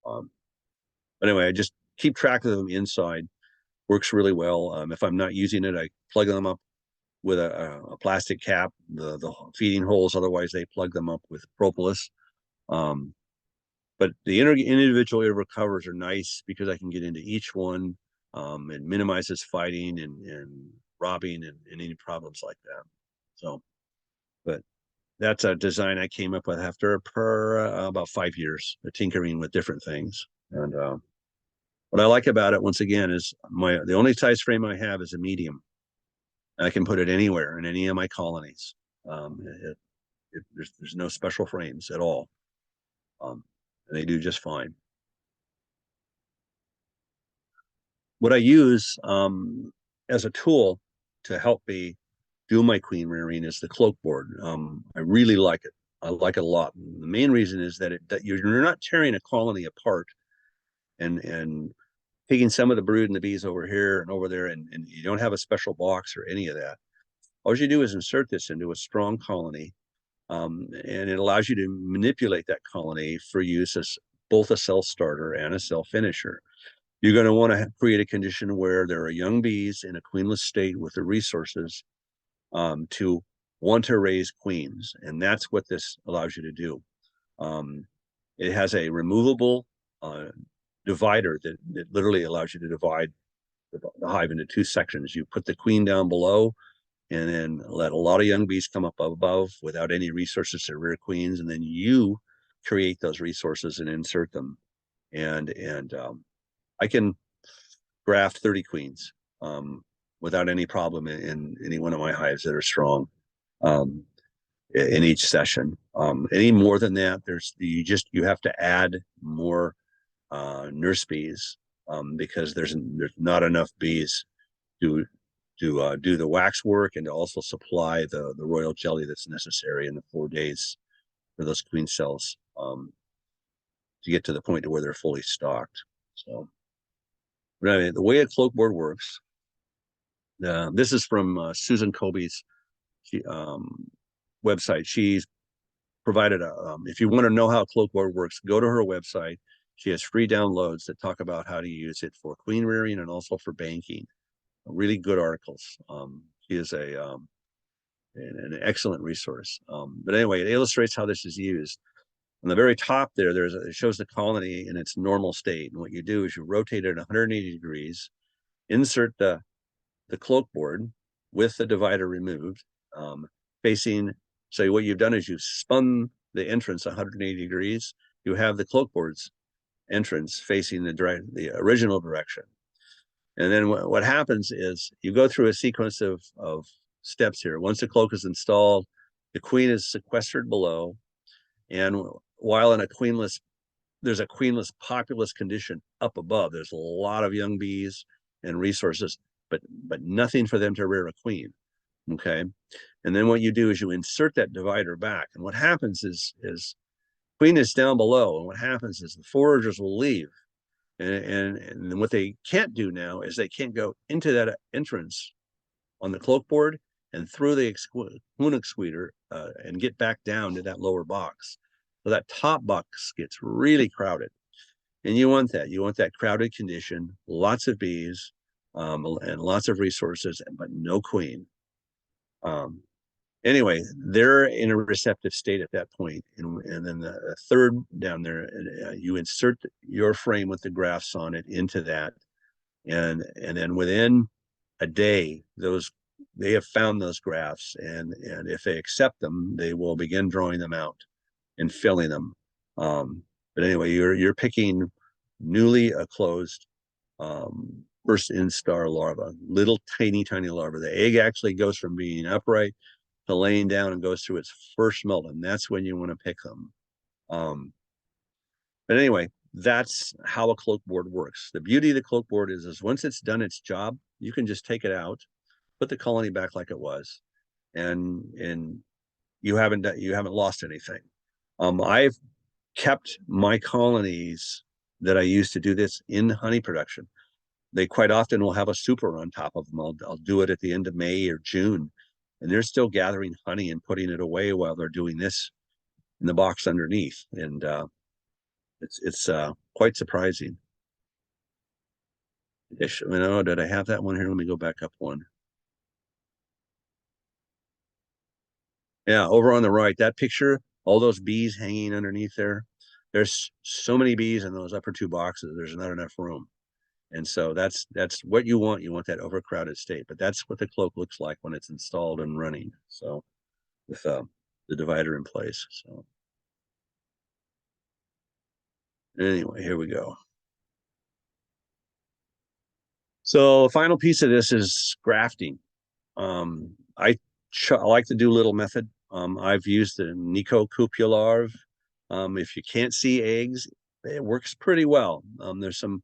But anyway, I just keep track of them inside. Works really well. If I'm not using it, I plug them up with a plastic cap, the feeding holes. Otherwise, they plug them up with propolis. But the individual inner covers are nice because I can get into each one and minimizes fighting and robbing and any problems like that. So, but that's a design I came up with after about 5 years of tinkering with different things. And what I like about it, once again, is the only size frame I have is a medium. I can put it anywhere in any of my colonies. There's no special frames at all. And they do just fine. What I use as a tool to help me do my queen rearing is the cloak board. I really like it. I like it a lot. And the main reason is that you're not tearing a colony apart and taking some of the brood and the bees over here and over there, and you don't have a special box or any of that. All you do is insert this into a strong colony, and it allows you to manipulate that colony for use as both a cell starter and a cell finisher. You're going to want to create a condition where there are young bees in a queenless state with the resources to want to raise queens, and that's what this allows you to do. It has a removable divider that literally allows you to divide the hive into 2 sections. You put the queen down below and then let a lot of young bees come up above without any resources to rear queens, and then you create those resources and insert them. And I can graft 30 queens without any problem in any one of my hives that are strong in each session. Any more than that, you have to add more nurse bees because there's not enough bees to do the wax work and to also supply the royal jelly that's necessary in the 4 days for those queen cells to get to the point to where they're fully stocked. So, but anyway, the way a cloak board works, this is from Susan Colby's website. She's provided if you want to know how a cloak board works, go to her website. She has free downloads that talk about how to use it for queen rearing and also for banking. Really good articles. She is an excellent resource. But anyway, it illustrates how this is used. On the very top there, it shows the colony in its normal state. And what you do is you rotate it 180 degrees, insert the cloak board with the divider removed, facing. So what you've done is you've spun the entrance 180 degrees. You have the cloak board's entrance facing the original direction. And then what happens is you go through a sequence of steps here. Once the cloak is installed, the queen is sequestered below. And while there's a queenless populous condition up above, there's a lot of young bees and resources, but nothing for them to rear a queen. Okay. And then what you do is you insert that divider back. And what happens is queen is down below. And what happens is the foragers will leave. And what they can't do now is they can't go into that entrance on the cloak board and through the queen excluder and get back down to that lower box. So that top box gets really crowded. And you want that. You want that crowded condition, lots of bees, and lots of resources, but no queen. Anyway, they're in a receptive state at that point. And then the third down there, you insert your frame with the grafts on it into that. And then within a day, they have found those grafts, and if they accept them, they will begin drawing them out and filling them. But anyway, you're picking newly closed first instar larva, little tiny larva. The egg actually goes from being upright to laying down and goes through its first molt, and that's when you want to pick them. But anyway, that's how a cloak board works. The beauty of the cloak board is once it's done its job, you can just take it out, put the colony back like it was, and you haven't lost anything. I've kept my colonies that I used to do this in honey production. They quite often will have a super on top of them. I'll do it at the end of May or June, and they're still gathering honey and putting it away while they're doing this in the box underneath. And it's quite surprising. Did I have that one here? Let me go back up one. Yeah, over on the right, that picture, all those bees hanging underneath there. There's so many bees in those upper two boxes. There's not enough room. And so that's what you want. You want that overcrowded state, but that's what the cloak looks like when it's installed and running. So with the divider in place. So anyway, here we go. So final piece of this is grafting. I like to do a little method. I've used the Nico cupularve. If you can't see eggs, it works pretty well. There's some,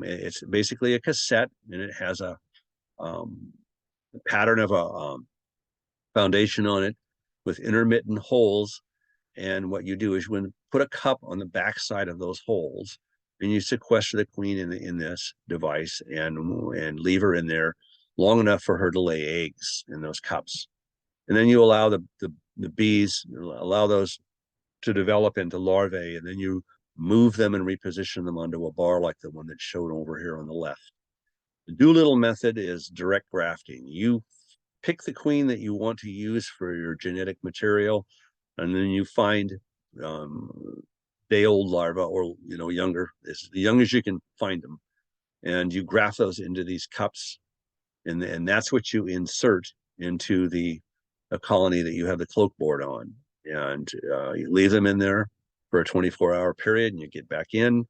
it's basically a cassette, and it has a pattern of a foundation on it with intermittent holes. And what you do is put a cup on the back side of those holes, and you sequester the queen in this device and leave her in there long enough for her to lay eggs in those cups. And then you allow the bees, allow those to develop into larvae, and then you move them and reposition them onto a bar like the one that's shown over here on the left. The Doolittle method is direct grafting. You pick the queen that you want to use for your genetic material, and then you find day-old larvae, or younger, as young as you can find them, and you graft those into these cups, and that's what you insert into the colony that you have the cloak board on, and you leave them in there for a 24-hour period, and you get back in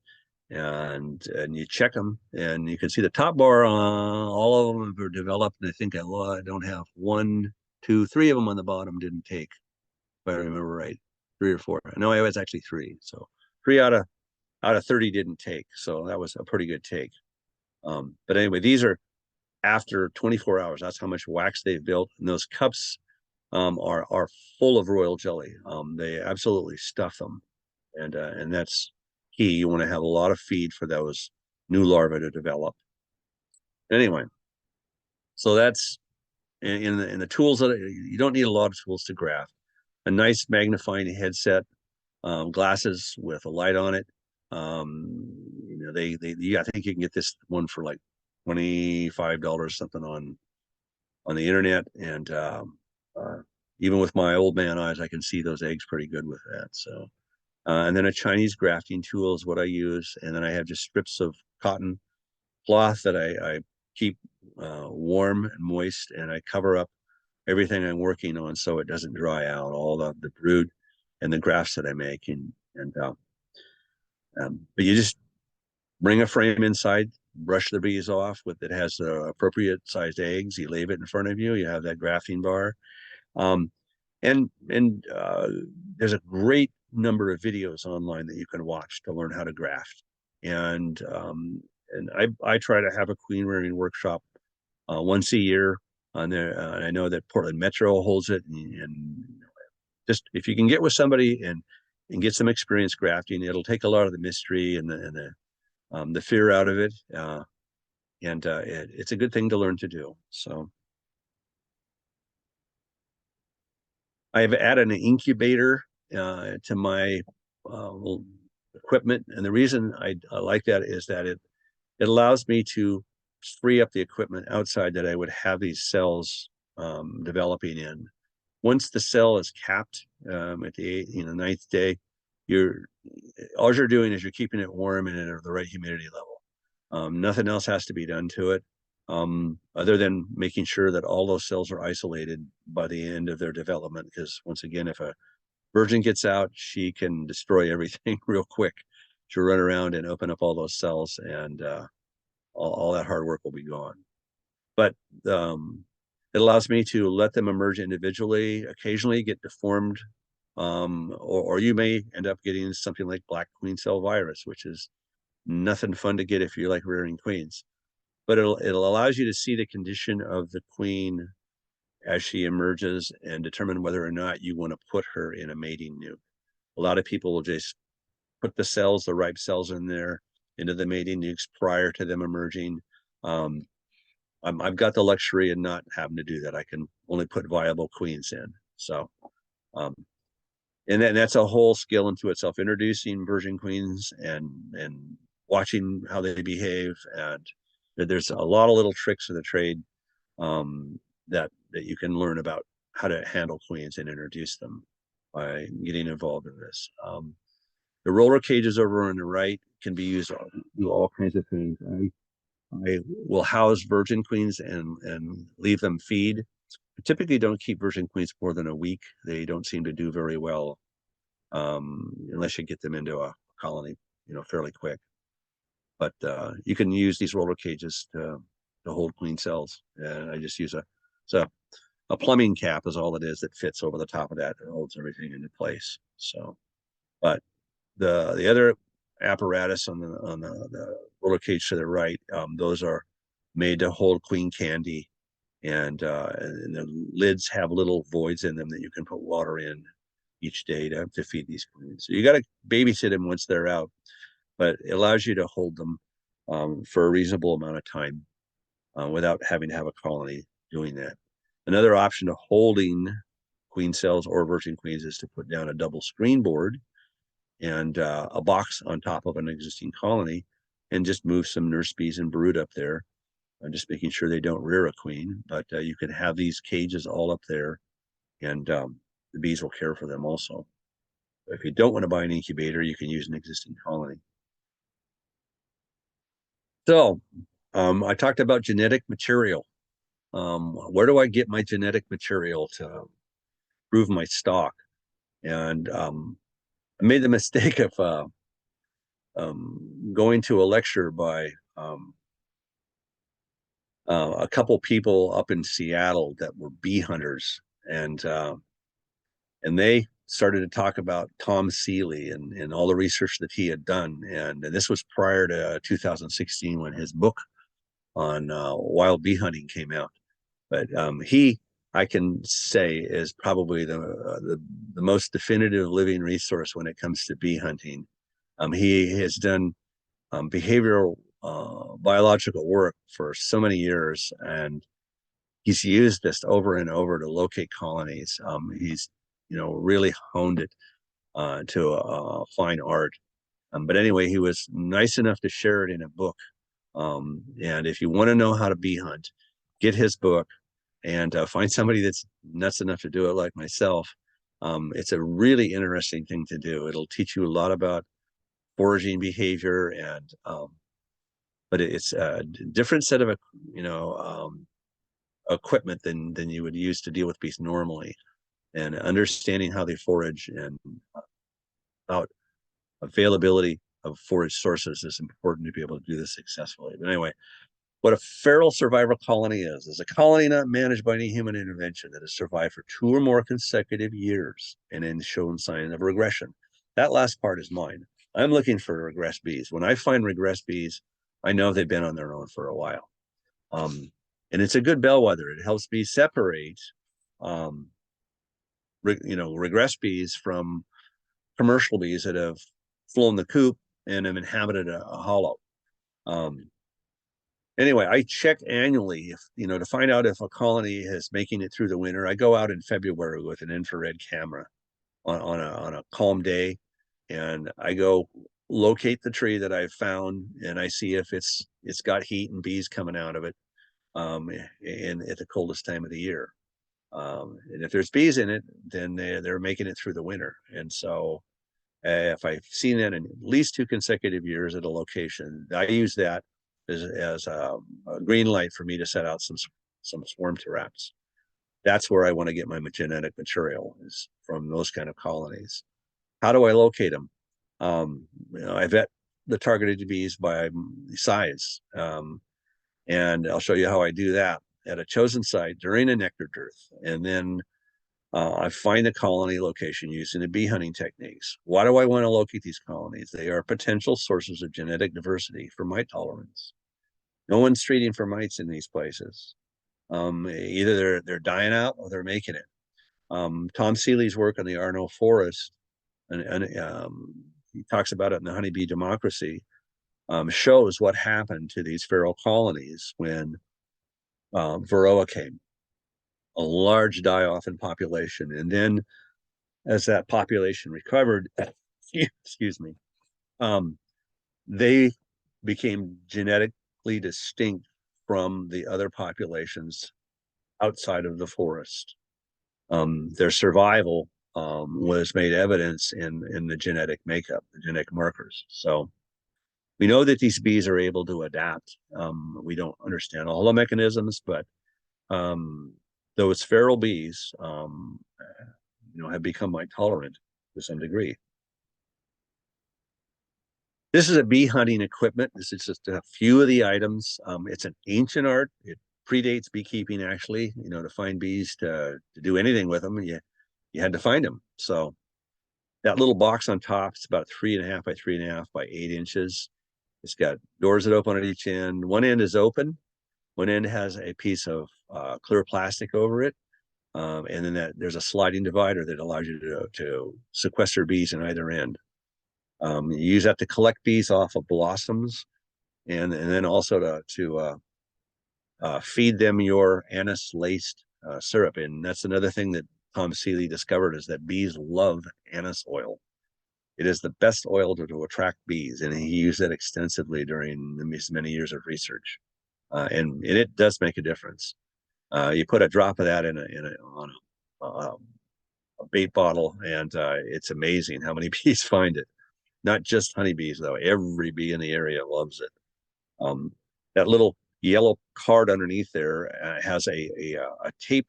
and you check them, and you can see the top bar. All of them are developed, and I think I don't have 1, 2, 3 of them on the bottom didn't take, if I remember right. 3 or 4. No, it was actually 3. So 3 out of 30 didn't take. So that was a pretty good take. But anyway, these are after 24 hours. That's how much wax they've built, and those cups are full of royal jelly. They absolutely stuff them, and that's key. You want to have a lot of feed for those new larvae to develop. Anyway, so that's in the tools that you don't need a lot of tools to graft. A nice magnifying headset, glasses with a light on it. I think you can get this one for like $25 something on the internet, and even with my old man eyes, I can see those eggs pretty good with that. So, and then a Chinese grafting tool is what I use, and then I have just strips of cotton cloth that I keep warm and moist, and I cover up everything I'm working on so it doesn't dry out, all the brood and the grafts that I make, but you just bring a frame inside, brush the bees off with it has the appropriate sized eggs. You leave it in front of you. You have that grafting bar. And there's a great number of videos online that you can watch to learn how to graft. And I try to have a queen rearing workshop once a year on there. And I know that Portland Metro holds it, and just if you can get with somebody and get some experience grafting, it'll take a lot of the mystery and the fear out of it. It's a good thing to learn to do. So I have added an incubator to my equipment. And the reason I like that is that it allows me to free up the equipment outside that I would have these cells developing in. Once the cell is capped at the ninth day, all you're doing is you're keeping it warm and at the right humidity level. Nothing else has to be done to it, other than making sure that all those cells are isolated by the end of their development. Because once again, if a virgin gets out, she can destroy everything real quick. She'll run around and open up all those cells, and all that hard work will be gone. But it allows me to let them emerge individually, occasionally get deformed, or you may end up getting something like black queen cell virus, which is nothing fun to get if you like rearing queens. But it allows you to see the condition of the queen as she emerges and determine whether or not you want to put her in a mating nuke. A lot of people will just put the cells, the ripe cells in there, into the mating nukes prior to them emerging. I've got the luxury of not having to do that. I can only put viable queens in. So, and then that's a whole skill into itself, introducing virgin queens and watching how they behave. And there's a lot of little tricks of the trade that you can learn about how to handle queens and introduce them by getting involved in this. The roller cages over on the right can be used to do all kinds of things. I will house virgin queens and leave them feed. I typically don't keep virgin queens more than a week. They don't seem to do very well unless you get them into a colony, fairly quick. But you can use these roller cages to hold queen cells. And I just use a plumbing cap is all it is that fits over the top of that. It holds everything into place. So, but the other apparatus on the roller cage to the right, those are made to hold queen candy, and the lids have little voids in them that you can put water in each day to feed these queens. So you got to babysit them once they're out, but it allows you to hold them for a reasonable amount of time without having to have a colony doing that. Another option to holding queen cells or virgin queens is to put down a double screen board and a box on top of an existing colony, and just move some nurse bees and brood up there, and just making sure they don't rear a queen. But you can have these cages all up there, and the bees will care for them also. If you don't want to buy an incubator, you can use an existing colony. So I talked about genetic material. Where do I get my genetic material to prove my stock? And I made the mistake of going to a lecture by a couple people up in Seattle that were bee hunters, and they started to talk about Tom Seeley and all the research that he had done. And this was prior to 2016 when his book on wild bee hunting came out. But I can say, is probably the most definitive living resource when it comes to bee hunting. He has done behavioral biological work for so many years, and he's used this over and over to locate colonies. He's really honed it to a fine art. But anyway, he was nice enough to share it in a book. And if you want to know how to bee hunt, get his book and find somebody that's nuts enough to do it like myself. It's a really interesting thing to do. It'll teach you a lot about foraging behavior, and but it's a different set of equipment than you would use to deal with bees normally, and understanding how they forage and about availability of forage sources is important to be able to do this successfully. But anyway, what a feral survival colony is a colony not managed by any human intervention that has survived for 2 or more consecutive years and then shown signs of regression. That last part is mine. I'm looking for regressed bees. When I find regressed bees, I know they've been on their own for a while. And it's a good bellwether. It helps me separate, regressed bees from commercial bees that have flown the coop and have inhabited a hollow. Anyway, I check annually to find out if a colony is making it through the winter. I go out in February with an infrared camera on a calm day, and I go locate the tree that I've found, and I see if it's got heat and bees coming out of it, and at the coldest time of the year. And if there's bees in it, then they're making it through the winter. And so if I've seen that in at least 2 consecutive years at a location, I use that as a green light for me to set out some swarm traps. That's where I want to get my genetic material, is from those kind of colonies. How do I locate them? I vet the targeted bees by size. And I'll show you how I do that at a chosen site during a nectar dearth. And then I find the colony location using the bee hunting techniques. Why do I want to locate these colonies? They are potential sources of genetic diversity for mite tolerance. No one's treating for mites in these places. Either they're dying out or they're making it. Tom Seeley's work on the Arno forest, and he talks about it in the Honeybee Democracy, shows what happened to these feral colonies when Varoa came. A large die-off in population. And then as that population recovered, excuse me, they became genetically distinct from the other populations outside of the forest. Their survival was made evidence in the genetic makeup, the genetic markers. So we know that these bees are able to adapt. We don't understand all the mechanisms, but those feral bees, have become mite tolerant to some degree. This is a bee hunting equipment. This is just a few of the items. It's an ancient art. It predates beekeeping, actually. To find bees, to do anything with them, you had to find them. So that little box on top, it's about 3.5 by 3.5 by 8 inches. It's got doors that open at each end. One end is open. One end has a piece of clear plastic over it. And then there's a sliding divider that allows you to sequester bees in either end. You use that to collect bees off of blossoms, and then also to feed them your anise-laced syrup. And that's another thing that Tom Seeley discovered, is that bees love anise oil. It is the best oil to attract bees, and he used it extensively during his many years of research. And it does make a difference. You put a drop of that on a bait bottle, and it's amazing how many bees find it. Not just honeybees, though. Every bee in the area loves it. That little yellow card underneath there has a tape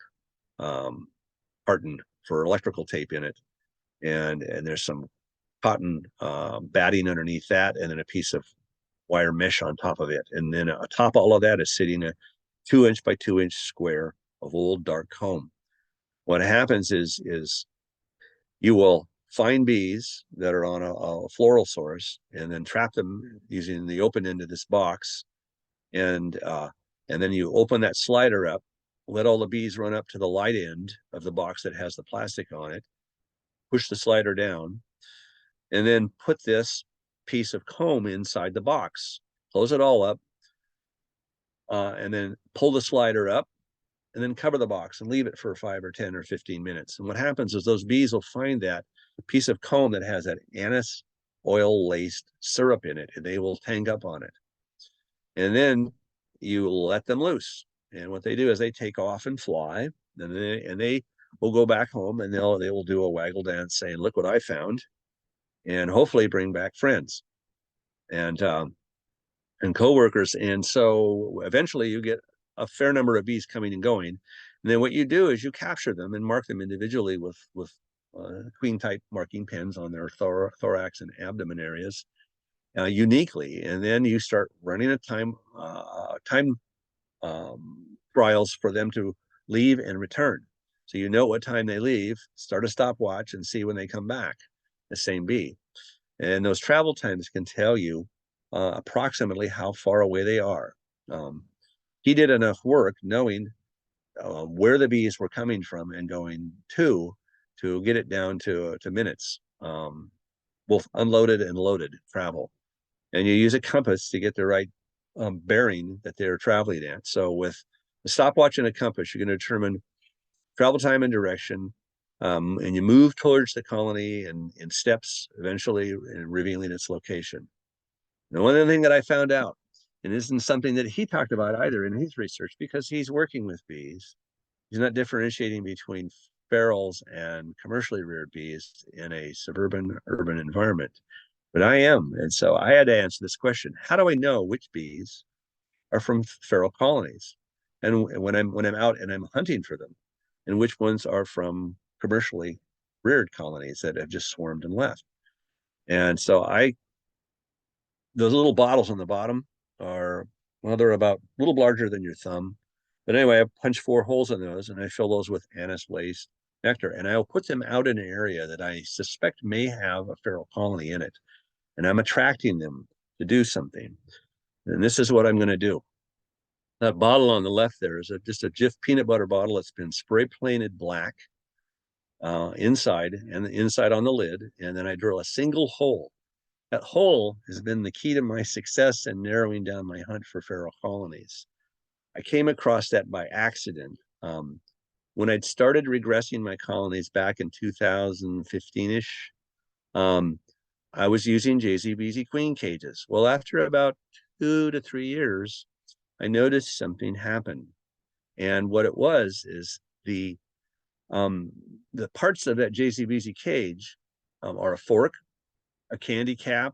carton for electrical tape in it, and there's some cotton batting underneath that, and then a piece of wire mesh on top of it. And then atop all of that is sitting a 2-inch by 2-inch square of old dark comb. What happens is you will find bees that are on a floral source, and then trap them using the open end of this box. And then you open that slider up, let all the bees run up to the light end of the box that has the plastic on it, push the slider down, and then put this piece of comb inside the box, close it all up, and then pull the slider up, and then cover the box and leave it for 5 or 10 or 15 minutes. And what happens is those bees will find that piece of comb that has that anise oil laced syrup in it, and they will hang up on it. And then you let them loose. And what they do is they take off and fly, and they will go back home, and they will do a waggle dance saying, "Look what I found," and hopefully bring back friends and coworkers. And so eventually you get a fair number of bees coming and going. And then what you do is you capture them and mark them individually with queen type marking pens on their thorax and abdomen areas uniquely. And then you start running a time trials for them to leave and return. So you know what time they leave, start a stopwatch, and see when they come back, the same bee. And those travel times can tell you approximately how far away they are. He did enough work knowing where the bees were coming from and going to get it down to minutes, both unloaded and loaded travel. And you use a compass to get the right bearing that they're traveling at. So with a stopwatch and a compass, you can determine travel time and direction, And you move towards the colony in steps, eventually revealing its location. The one other thing that I found out, and this isn't something that he talked about either in his research, because he's working with bees, he's not differentiating between ferals and commercially reared bees in a suburban urban environment, but I am. And so I had to answer this question: how do I know which bees are from feral colonies, and when I'm out and I'm hunting for them, and which ones are from commercially reared colonies that have just swarmed and left? And so those little bottles on the bottom are, well, they're about a little larger than your thumb. But anyway, I punch 4 holes in those and I fill those with anise laced nectar, and I'll put them out in an area that I suspect may have a feral colony in it. And I'm attracting them to do something. And this is what I'm going to do. That bottle on the left there is just a Jif peanut butter bottle. It's been spray painted black inside, and the inside on the lid. And then I drill a single hole. That hole has been the key to my success in narrowing down my hunt for feral colonies. I came across that by accident. When I'd started regressing my colonies back in 2015-ish, I was using JZBZ queen cages. Well, after about 2 to 3 years, I noticed something happen. And what it was is the parts of that JZBZ cage are a fork, a candy cap,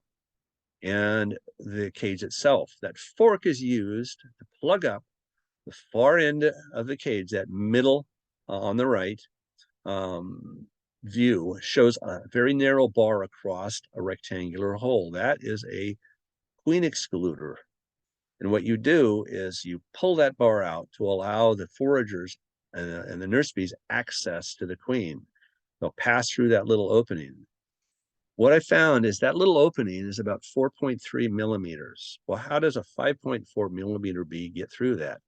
and the cage itself. That fork is used to plug up the far end of the cage. That middle on the right view shows a very narrow bar across a rectangular hole. That is a queen excluder. And what you do is you pull that bar out to allow the foragers and the nurse bees access to the queen. They'll pass through that little opening. What I found is that little opening is about 4.3 millimeters. Well, how does a 5.4 millimeter bee get through that?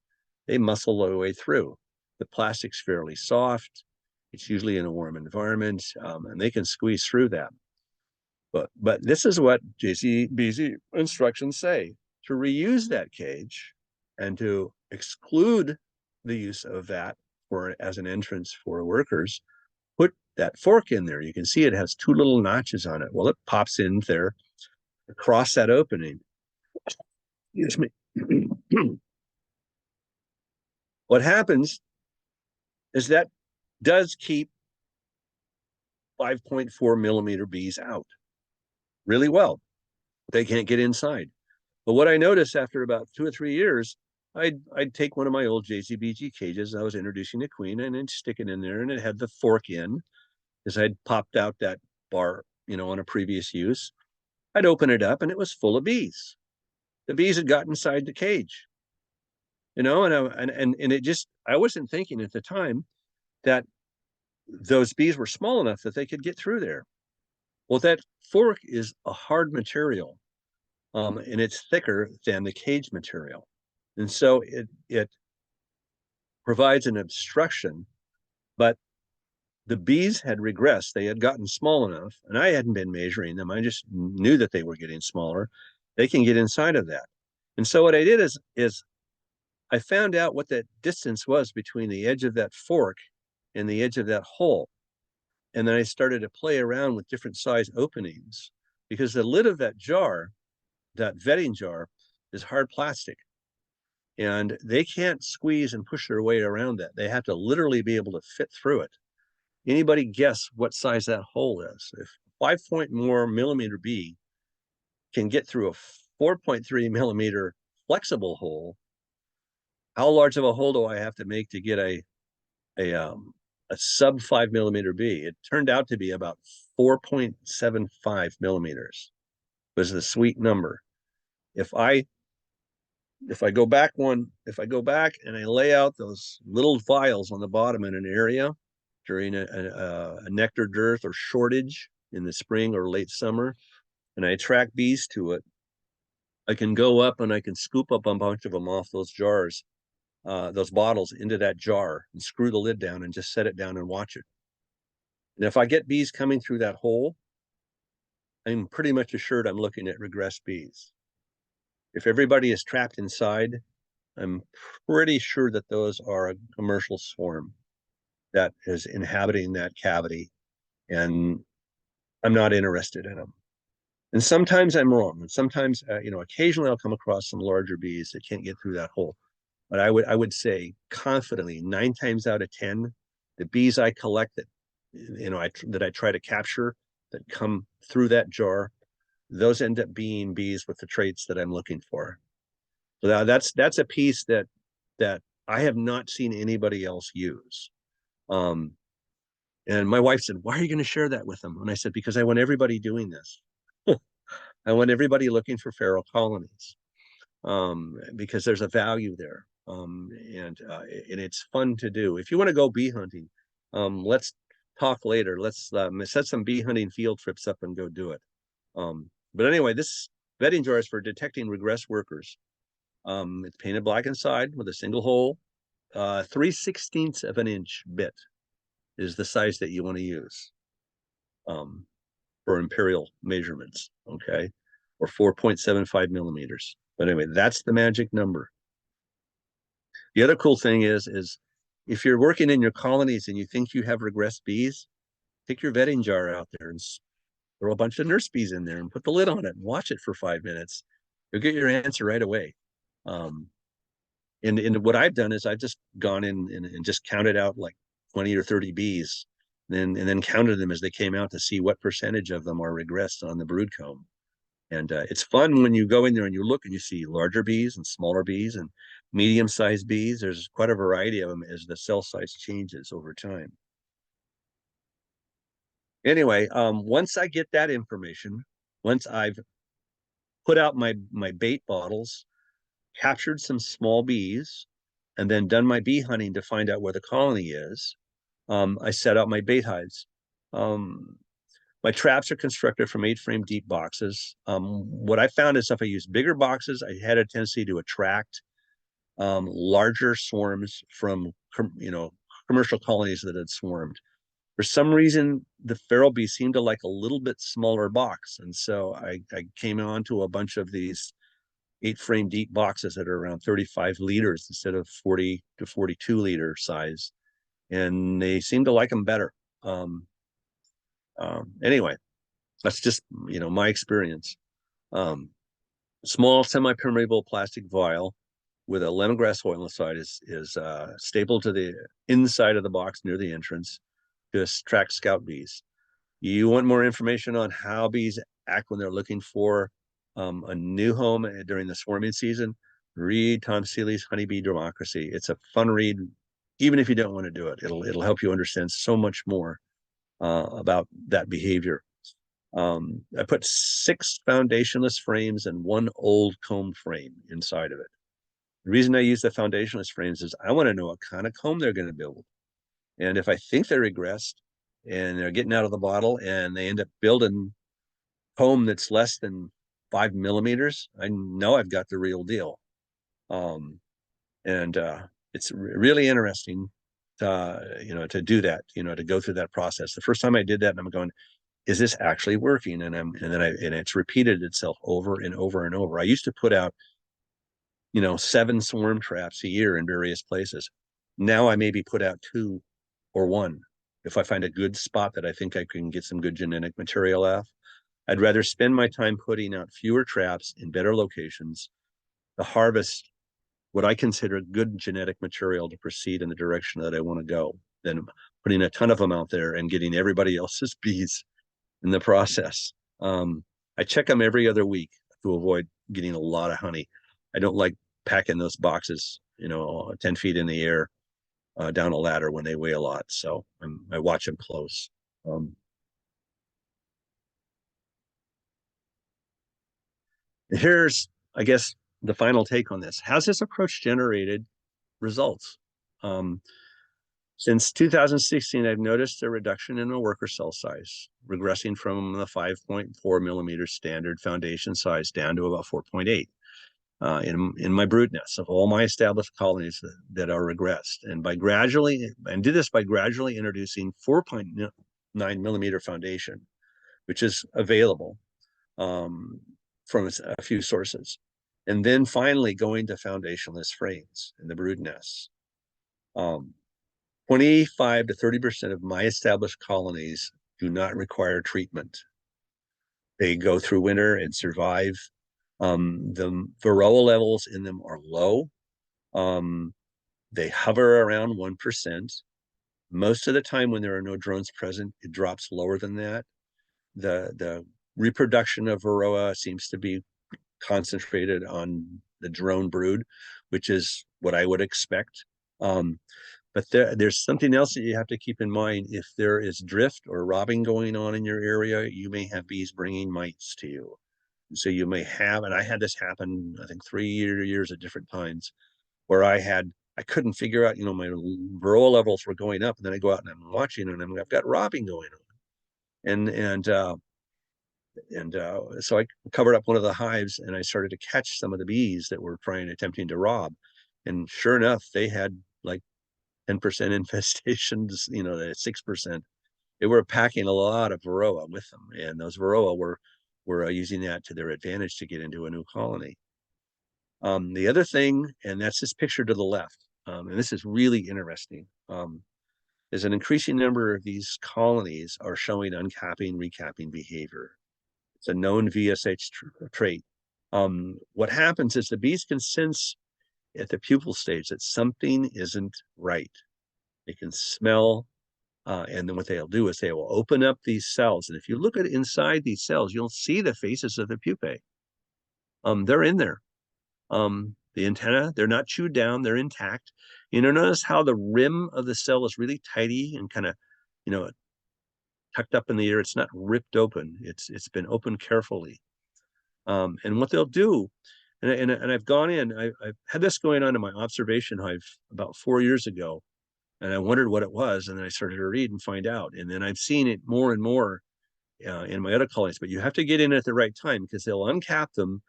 They muscle their way through. The plastic's fairly soft. It's usually in a warm environment, and they can squeeze through that. But this is what JZBZ instructions say: to reuse that cage and to exclude the use of that as an entrance for workers. Put that fork in there. You can see it has 2 little notches on it. Well, it pops in there across that opening. Excuse me. What happens is that does keep 5.4 millimeter bees out really well. They can't get inside. But what I noticed after about 2 or 3 years, I'd take one of my old JZBG cages I was introducing to queen, and then stick it in there, and it had the fork in, because I'd popped out that bar, on a previous use. I'd open it up and it was full of bees. The bees had got inside the cage, and it just, I wasn't thinking at the time that those bees were small enough that they could get through there. Well, that fork is a hard material, and it's thicker than the cage material. And so it provides an obstruction, but the bees had regressed. They had gotten small enough, and I hadn't been measuring them. I just knew that they were getting smaller. They can get inside of that. And so what I did is I found out what that distance was between the edge of that fork and the edge of that hole. And then I started to play around with different size openings, because the lid of that jar, that vetting jar, is hard plastic. And they can't squeeze and push their way around that. They have to literally be able to fit through it. Anybody guess what size that hole is? If 5 more millimeter bee can get through a 4.3 millimeter flexible hole, how large of a hole do I have to make to get a sub 5 millimeter bee? It turned out to be about 4.75 millimeters was the sweet number. If I go back and I lay out those little vials on the bottom in an area during a nectar dearth or shortage in the spring or late summer, and I attract bees to it, I can go up and I can scoop up a bunch of them off those jars, those bottles, into that jar, and screw the lid down and just set it down and watch it. And if I get bees coming through that hole, I'm pretty much assured I'm looking at regressed bees. If everybody is trapped inside, I'm pretty sure that those are a commercial swarm. that is inhabiting that cavity, and I'm not interested in them. And sometimes I'm wrong. And sometimes, occasionally I'll come across some larger bees that can't get through that hole. But I would say confidently, 9 times out of 10, the bees I collect that, that I try to capture that come through that jar, those end up being bees with the traits that I'm looking for. So that's a piece that I have not seen anybody else use. And my wife said, "Why are you going to share that with them?" And I said, "Because I want everybody doing this. I want everybody looking for feral colonies, because there's a value there, and it's fun to do. If you want to go bee hunting, let's talk later. Let's set some bee hunting field trips up and go do it. But anyway, this vetting jar is for detecting regress workers. It's painted black inside with a single hole. 3/16 of an inch bit is the size that you want to use. For imperial measurements, okay, or 4.75 millimeters. But anyway, that's the magic number. The other cool thing is if you're working in your colonies and you think you have regressed bees, take your vetting jar out there and throw a bunch of nurse bees in there and put the lid on it and watch it for 5 minutes. You'll get your answer right away. And what I've done is I've just gone in and just counted out like 20 or 30 bees, and then counted them as they came out to see what percentage of them are regressed on the brood comb. And it's fun when you go in there and you look and you see larger bees and smaller bees and medium-sized bees. There's quite a variety of them as the cell size changes over time. Anyway, once I get that information, once I've put out my bait bottles, captured some small bees, and then done my bee hunting to find out where the colony is, I set out my bait hives. My traps are constructed from 8-frame deep boxes. What I found is if I use bigger boxes, I had a tendency to attract larger swarms from commercial colonies that had swarmed. For some reason, the feral bees seemed to like a little bit smaller box, and so I came onto a bunch of these 8-frame deep boxes that are around 35 liters instead of 40 to 42 liter size, and they seem to like them better. Anyway, that's just my experience. Small semi-permeable plastic vial with a lemongrass oil inside is stapled to the inside of the box near the entrance to attract scout bees. You want more information on how bees act when they're looking for a new home during the swarming season? Read Tom Seeley's Honeybee Democracy. It's a fun read, even if you don't want to do it. It'll help you understand so much more about that behavior. I put 6 foundationless frames and 1 old comb frame inside of it. The reason I use the foundationless frames is I want to know what kind of comb they're going to build. And if I think they're regressed and they're getting out of the bottle and they end up building comb that's less than 5 millimeters, I know I've got the real deal. It's really interesting to do that, to go through that process. The first time I did that, and I'm going, is this actually working? And it's repeated itself over and over and over. I used to put out 7 swarm traps a year in various places. Now I maybe put out 2 or 1 if I find a good spot that I think I can get some good genetic material off. I'd rather spend my time putting out fewer traps in better locations to harvest what I consider good genetic material to proceed in the direction that I want to go than putting a ton of them out there and getting everybody else's bees in the process. I check them every other week to avoid getting a lot of honey. I don't like packing those boxes, 10 feet in the air down a ladder when they weigh a lot. So I watch them close. Here's, I guess, the final take on this. Has this approach generated results? Since 2016, I've noticed a reduction in the worker cell size, regressing from the 5.4 millimeter standard foundation size down to about 4.8 in my brood nests of all my established colonies that are regressed. And did this by gradually introducing 4.9 millimeter foundation, which is available from a few sources. And then finally going to foundationless frames in the brood nests. 25 to 30% of my established colonies do not require treatment. They go through winter and survive. The Varoa levels in them are low. They hover around 1%. Most of the time when there are no drones present, it drops lower than that. The reproduction of Varoa seems to be concentrated on the drone brood, which is what I would expect. But there's something else that you have to keep in mind. If there is drift or robbing going on in your area, you may have bees bringing mites to you. So you may have, and I had this happen, I think 3 years at different times, where I couldn't figure out, my Varroa levels were going up, and then I go out and I'm watching and I've got robbing going on. So I covered up one of the hives and I started to catch some of the bees that were attempting to rob. And sure enough, they had like 10% infestations, 6%. They were packing a lot of Varroa with them. And those Varroa were using that to their advantage to get into a new colony. The other thing, and that's this picture to the left, and this is really interesting, is an increasing number of these colonies are showing uncapping, recapping behavior. It's a known VSH trait. What happens is the bees can sense at the pupal stage that something isn't right. They can smell, and then what they'll do is they will open up these cells. And if you look at inside these cells, you'll see the faces of the pupae. They're in there. The antenna, they're not chewed down, they're intact. Notice how the rim of the cell is really tidy and kind of, tucked up in the air. It's not ripped open. It's been opened carefully. And what they'll do, and I've gone in, I've had this going on in my observation hive about 4 years ago, and I wondered what it was, and then I started to read and find out. And then I've seen it more and more in my other colonies, but you have to get in at the right time because they'll uncap them,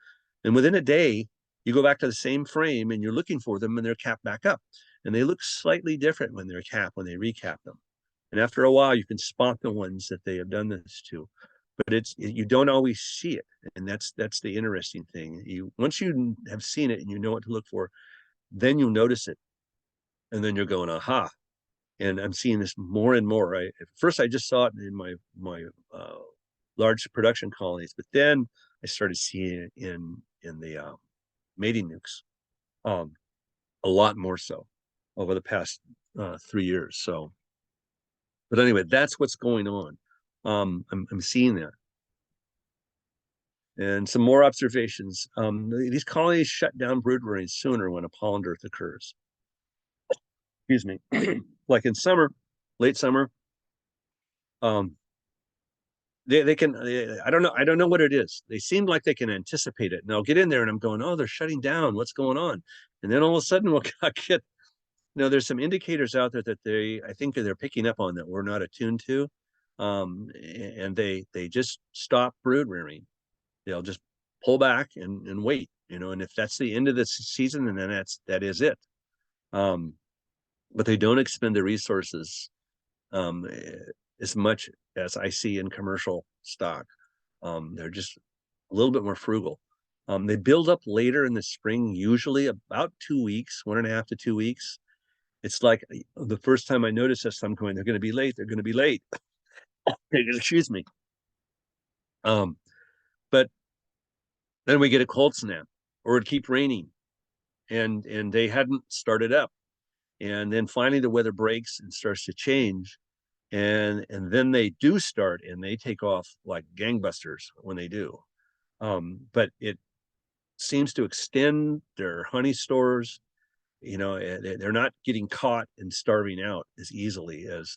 and within a day, you go back to the same frame and you're looking for them and they're capped back up. And they look slightly different when they're capped, when they recap them. And after a while, you can spot the ones that they have done this to. But you don't always see it. And that's the interesting thing. Once you have seen it and you know what to look for, then you'll notice it. And then you're going, aha. And I'm seeing this more and more. At first, I just saw it in my large production colonies, but then I started seeing it in the mating nukes, a lot more so over the past 3 years. So, but anyway, that's what's going on. I'm seeing that. And some more observations. These colonies shut down brood rearing sooner when a pollen dearth occurs. Excuse me. Like in summer, late summer, they can, I don't know what it is. They seem like they can anticipate it. And I'll get in there and I'm going, oh, they're shutting down. What's going on? And then all of a sudden we'll get, there's some indicators out there that I think they're picking up on that we're not attuned to. And they just stop brood rearing. They'll just pull back and wait, and if that's the end of the season, and then that is it. But they don't expend the resources as much as I see in commercial stock. They're just a little bit more frugal. They build up later in the spring, usually about 2 weeks, 1.5 to 2 weeks. It's like the first time I noticed this, I'm going, they're going to be late. They're going to be late. Excuse me. But then we get a cold snap, or it'd keep raining, and they hadn't started up. And then finally the weather breaks and starts to change. And then they do start and they take off like gangbusters when they do. But it seems to extend their honey stores. They're not getting caught and starving out as easily as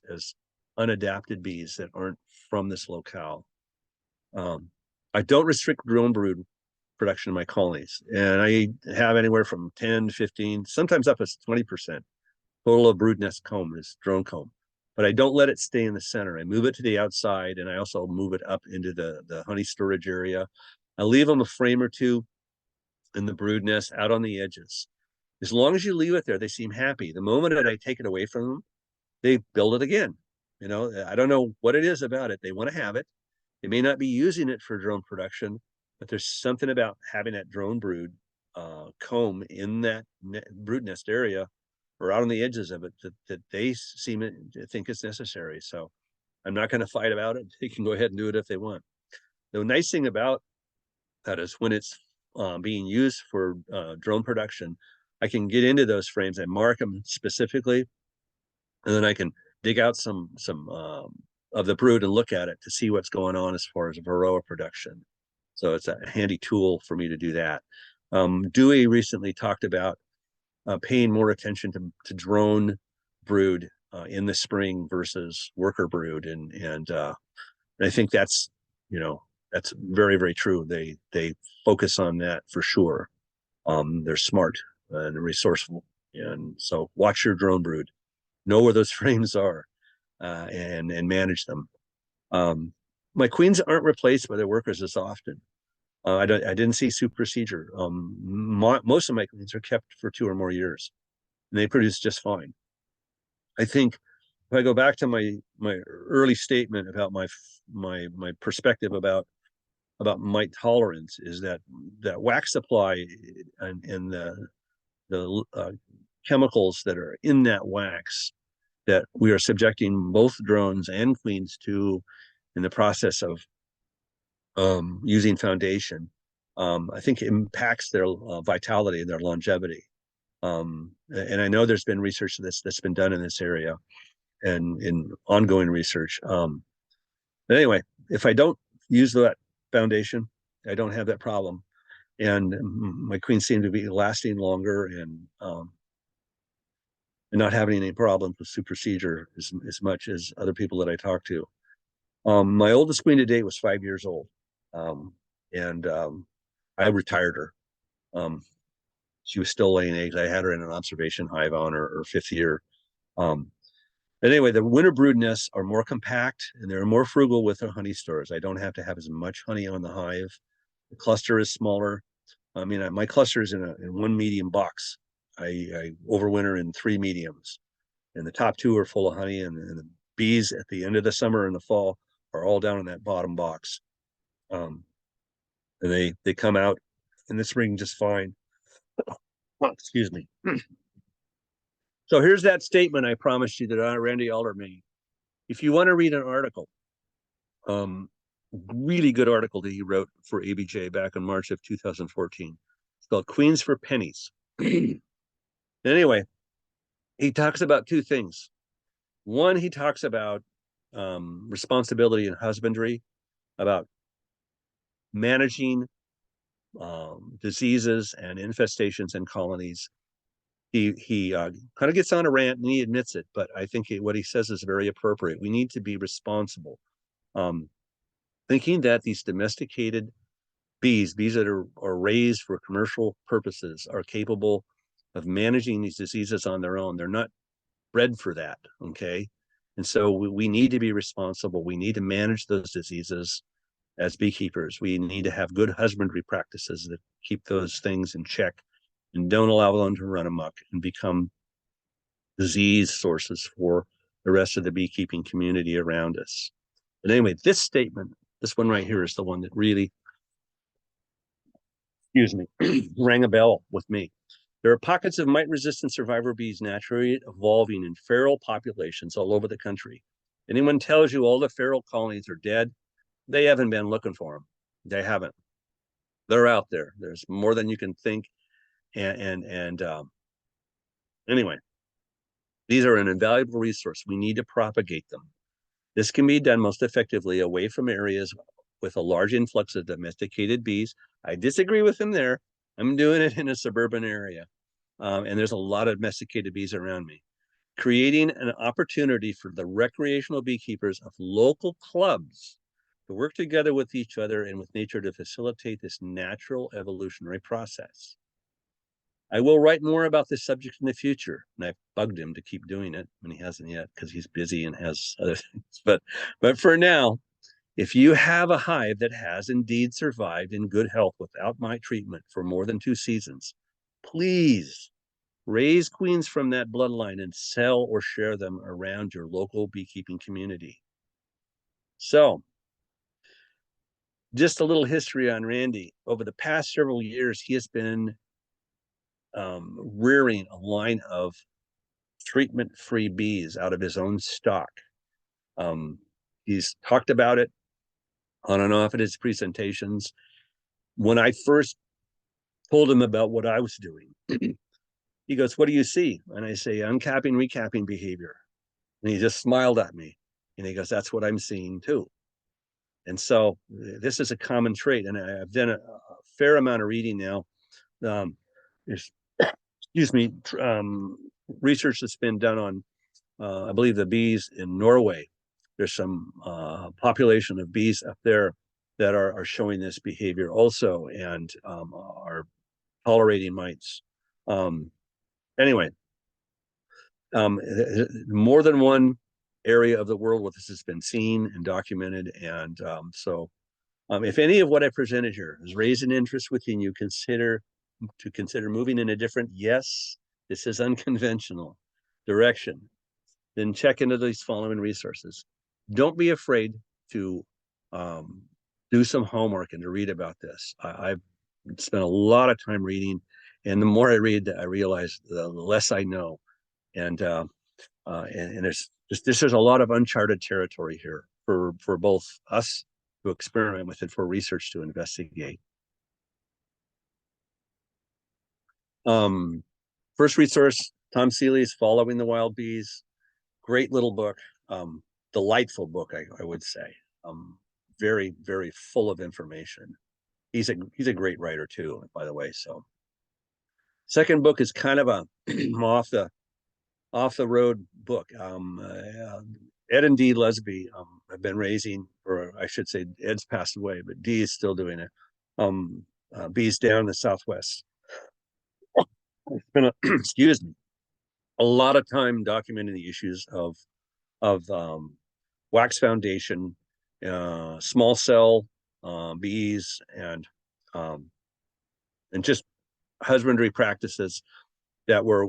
unadapted bees that aren't from this locale. I don't restrict drone brood production in my colonies, and I have anywhere from 10 to 15, sometimes up as 20% total of brood nest comb is drone comb. But I don't let it stay in the center. I move it to the outside, and I also move it up into the honey storage area. I leave them a frame or two in the brood nest out on the edges. As long as you leave it there, they seem happy. The moment that I take it away from them, they build it again. I don't know what it is about it. They want to have it. They may not be using it for drone production, but there's something about having that drone brood comb in that brood nest area or out on the edges of it that they think is necessary. So I'm not going to fight about it. They can go ahead and do it if they want. The nice thing about that is when it's being used for drone production, I can get into those frames and mark them specifically, and then I can dig out some of the brood and look at it to see what's going on as far as Varoa production. So it's a handy tool for me to do that. Dewey recently talked about paying more attention to drone brood in the spring versus worker brood, and I think that's, you know, that's very, very true. They focus on that for sure. They're smart and resourceful, and so watch your drone brood, know where those frames are, and manage them. My queens aren't replaced by their workers as often. I didn't see supersedure. Most of my queens are kept for 2 or more years, and they produce just fine. I think if I go back to my early statement about my perspective about mite tolerance, is that wax supply and the chemicals that are in that wax that we are subjecting both drones and queens to in the process of using foundation, I think impacts their vitality and their longevity. And I know there's been research that's been done in this area, and in ongoing research. But anyway, if I don't use that foundation, I don't have that problem, and my queens seem to be lasting longer and not having any problems with supersedure as much as other people that I talk to. My oldest queen to date was 5 years old, and I retired her. She was still laying eggs. I had her in an observation hive on her 5th year. But anyway, the winter brood nests are more compact and they're more frugal with their honey stores. I don't have to have as much honey on the hive. The cluster is smaller. I mean, my cluster is in one medium box. I overwinter in 3 mediums, and the top 2 are full of honey, and the bees at the end of the summer and the fall are all down in that bottom box. And they come out in the spring just fine. Excuse me. So here's that statement I promised you that Randy Alder made. If you want to read an article, really good article that he wrote for ABJ back in March of 2014. It's called Queens for Pennies. Anyway, he talks about 2 things. One, he talks about responsibility in husbandry, about managing diseases and infestations in colonies. He kind of gets on a rant, and he admits it, but I think what he says is very appropriate. We need to be responsible. Thinking that these domesticated bees that are raised for commercial purposes, are capable of managing these diseases on their own. They're not bred for that, okay? And so we need to be responsible. We need to manage those diseases as beekeepers. We need to have good husbandry practices that keep those things in check and don't allow them to run amok and become disease sources for the rest of the beekeeping community around us. But anyway, this statement, this one right here, is the one that really, excuse me, rang a bell with me. There are pockets of mite-resistant survivor bees naturally evolving in feral populations all over the country. Anyone tells you all the feral colonies are dead, they haven't been looking for them. They haven't. They're out there. There's more than you can think. Anyway, these are an invaluable resource. We need to propagate them. This can be done most effectively away from areas with a large influx of domesticated bees. I disagree with him there. I'm doing it in a suburban area, and there's a lot of domesticated bees around me. Creating an opportunity for the recreational beekeepers of local clubs to work together with each other and with nature to facilitate this natural evolutionary process. I will write more about this subject in the future, and I've bugged him to keep doing it, and he hasn't yet because he's busy and has other things. But for now, if you have a hive that has indeed survived in good health without mite treatment for more than 2 seasons, please raise queens from that bloodline and sell or share them around your local beekeeping community. So, just a little history on Randy. Over the past several years, he has been rearing a line of treatment-free bees out of his own stock. He's talked about it on and off at his presentations. When I first told him about what I was doing, he goes, "What do you see?" And I say, "Uncapping, recapping behavior." And he just smiled at me. And he goes, "That's what I'm seeing too." And so this is a common trait. And I've done a fair amount of reading now. There's, excuse me, research that's been done on, I believe, the bees in Norway. There's some population of bees up there that are showing this behavior also, and are tolerating mites. Anyway, more than one area of the world where this has been seen and documented. And so if any of what I presented here has raised an interest within you, consider moving in a different, yes, this is unconventional direction, then check into these following resources. Don't be afraid to do some homework and to read about this. I've spent a lot of time reading, and the more I read, I realize the less I know. And there's a lot of uncharted territory here for both us to experiment with and for research to investigate. First resource, Tom Seeley's Following the Wild Bees. Great little book, delightful book, I would say. Very, very full of information. He's a great writer too, by the way. So, second book is kind of a off the road book. Ed and Dee Lesby have been raising, or I should say, Ed's passed away, but Dee is still doing it. Bees down in the Southwest. It's been excuse me, a lot of time documenting the issues of wax foundation, small cell bees, and just husbandry practices that were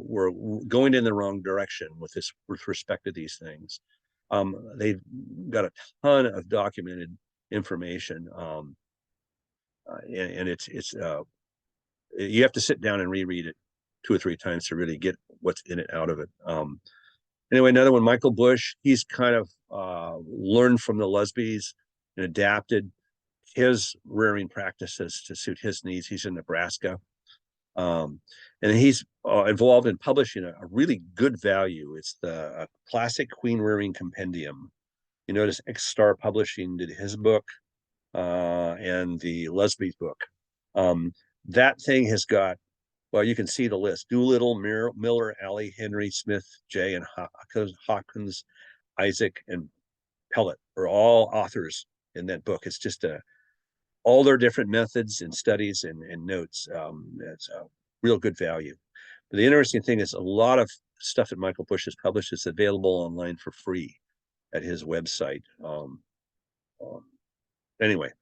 going in the wrong direction with respect to these things. They've got a ton of documented information, and it's you have to sit down and reread it 2 or 3 times to really get what's in it out of it. Anyway, another one, Michael Bush. He's kind of learned from the Lesbies and adapted his rearing practices to suit his needs. He's in Nebraska. And he's involved in publishing a really good value. It's the Classic Queen Rearing Compendium. You notice X-Star Publishing did his book, and the Lesbies book. That thing has got, well, you can see the list: Doolittle, Miller, Alley, Henry, Smith, Jay, and Hawkins, Isaac, and Pellet are all authors in that book. It's just all their different methods and studies and notes. It's a real good value. But the interesting thing is a lot of stuff that Michael Bush has published is available online for free at his website. Anyway,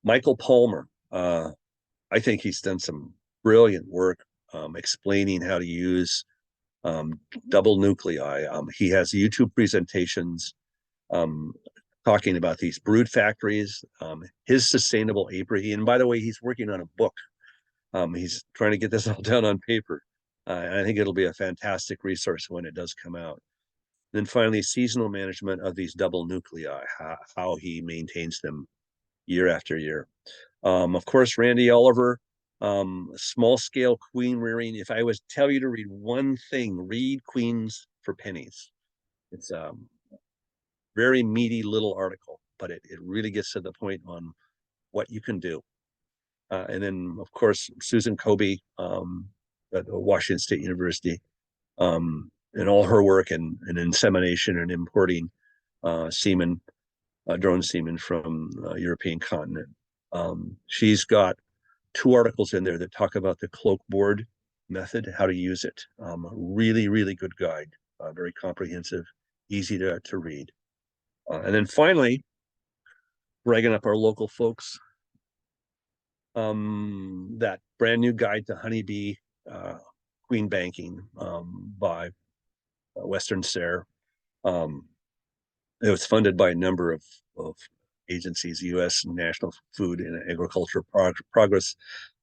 Michael Palmer, I think he's done some brilliant work explaining how to use double nuclei. He has YouTube presentations talking about these brood factories, his sustainable apiary. And by the way, he's working on a book. He's trying to get this all down on paper. And I think it'll be a fantastic resource when it does come out. Then finally, seasonal management of these double nuclei, how he maintains them year after year. Of course, Randy Oliver, small scale queen rearing. If I was to tell you to read one thing, read Queens for Pennies. It's very meaty little article, but it really gets to the point on what you can do. And then, of course, Susan Kobe at Washington State University, and all her work in insemination and importing semen, drone semen from European continent. She's got 2 articles in there that talk about the cloak board method, how to use it. Really, really good guide, very comprehensive, easy to read. And then finally, bragging up our local folks, that brand new guide to honeybee queen banking by Western SARE. It was funded by a number of agencies, U.S. National Food and Agriculture Progress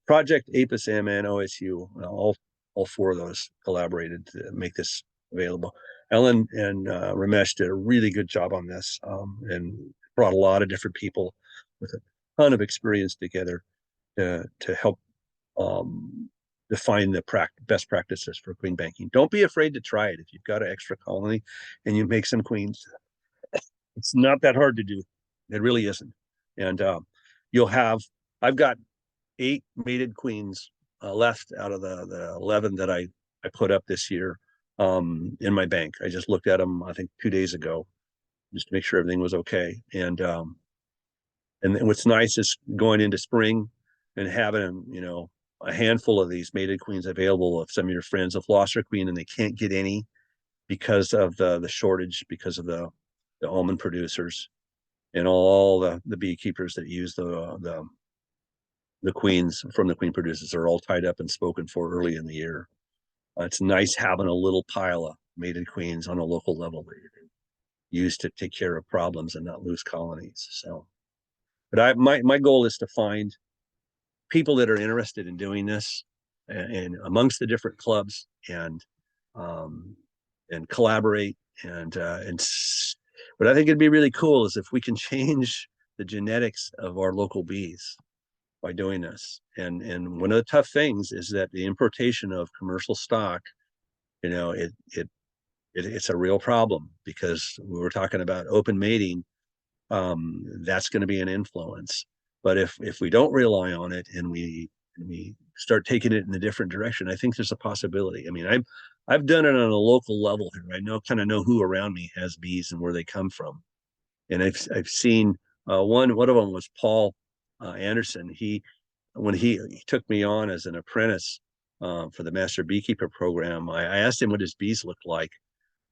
Project, APIS-M, and OSU, all all four of those collaborated to make this available. Ellen and Ramesh did a really good job on this, and brought a lot of different people with a ton of experience together to help define the best practices for queen banking. Don't be afraid to try it. If you've got an extra colony and you make some queens, it's not that hard to do. It really isn't. And I've got 8 mated queens left out of the 11 that I put up this year in my bank. I just looked at them, I think 2 days ago, just to make sure everything was okay. And what's nice is going into spring and having, a handful of these mated queens available. If some of your friends have lost their queen and they can't get any because of the shortage, because of the almond producers and all the beekeepers that use the queens from the queen producers are all tied up and spoken for early in the year. It's nice having a little pile of mated queens on a local level that you can use to take care of problems and not lose colonies. So, but my goal is to find people that are interested in doing this and amongst the different clubs and collaborate and what I think it'd be really cool is if we can change the genetics of our local bees by doing this. And one of the tough things is that the importation of commercial stock, it's a real problem because we were talking about open mating. That's going to be an influence. But if we don't rely on it and we start taking it in a different direction, I think there's a possibility. I mean, I've done it on a local level here. I kind of know who around me has bees and where they come from. And I've seen one of them was Paul Anderson. When he took me on as an apprentice for the Master Beekeeper program, I asked him what his bees looked like.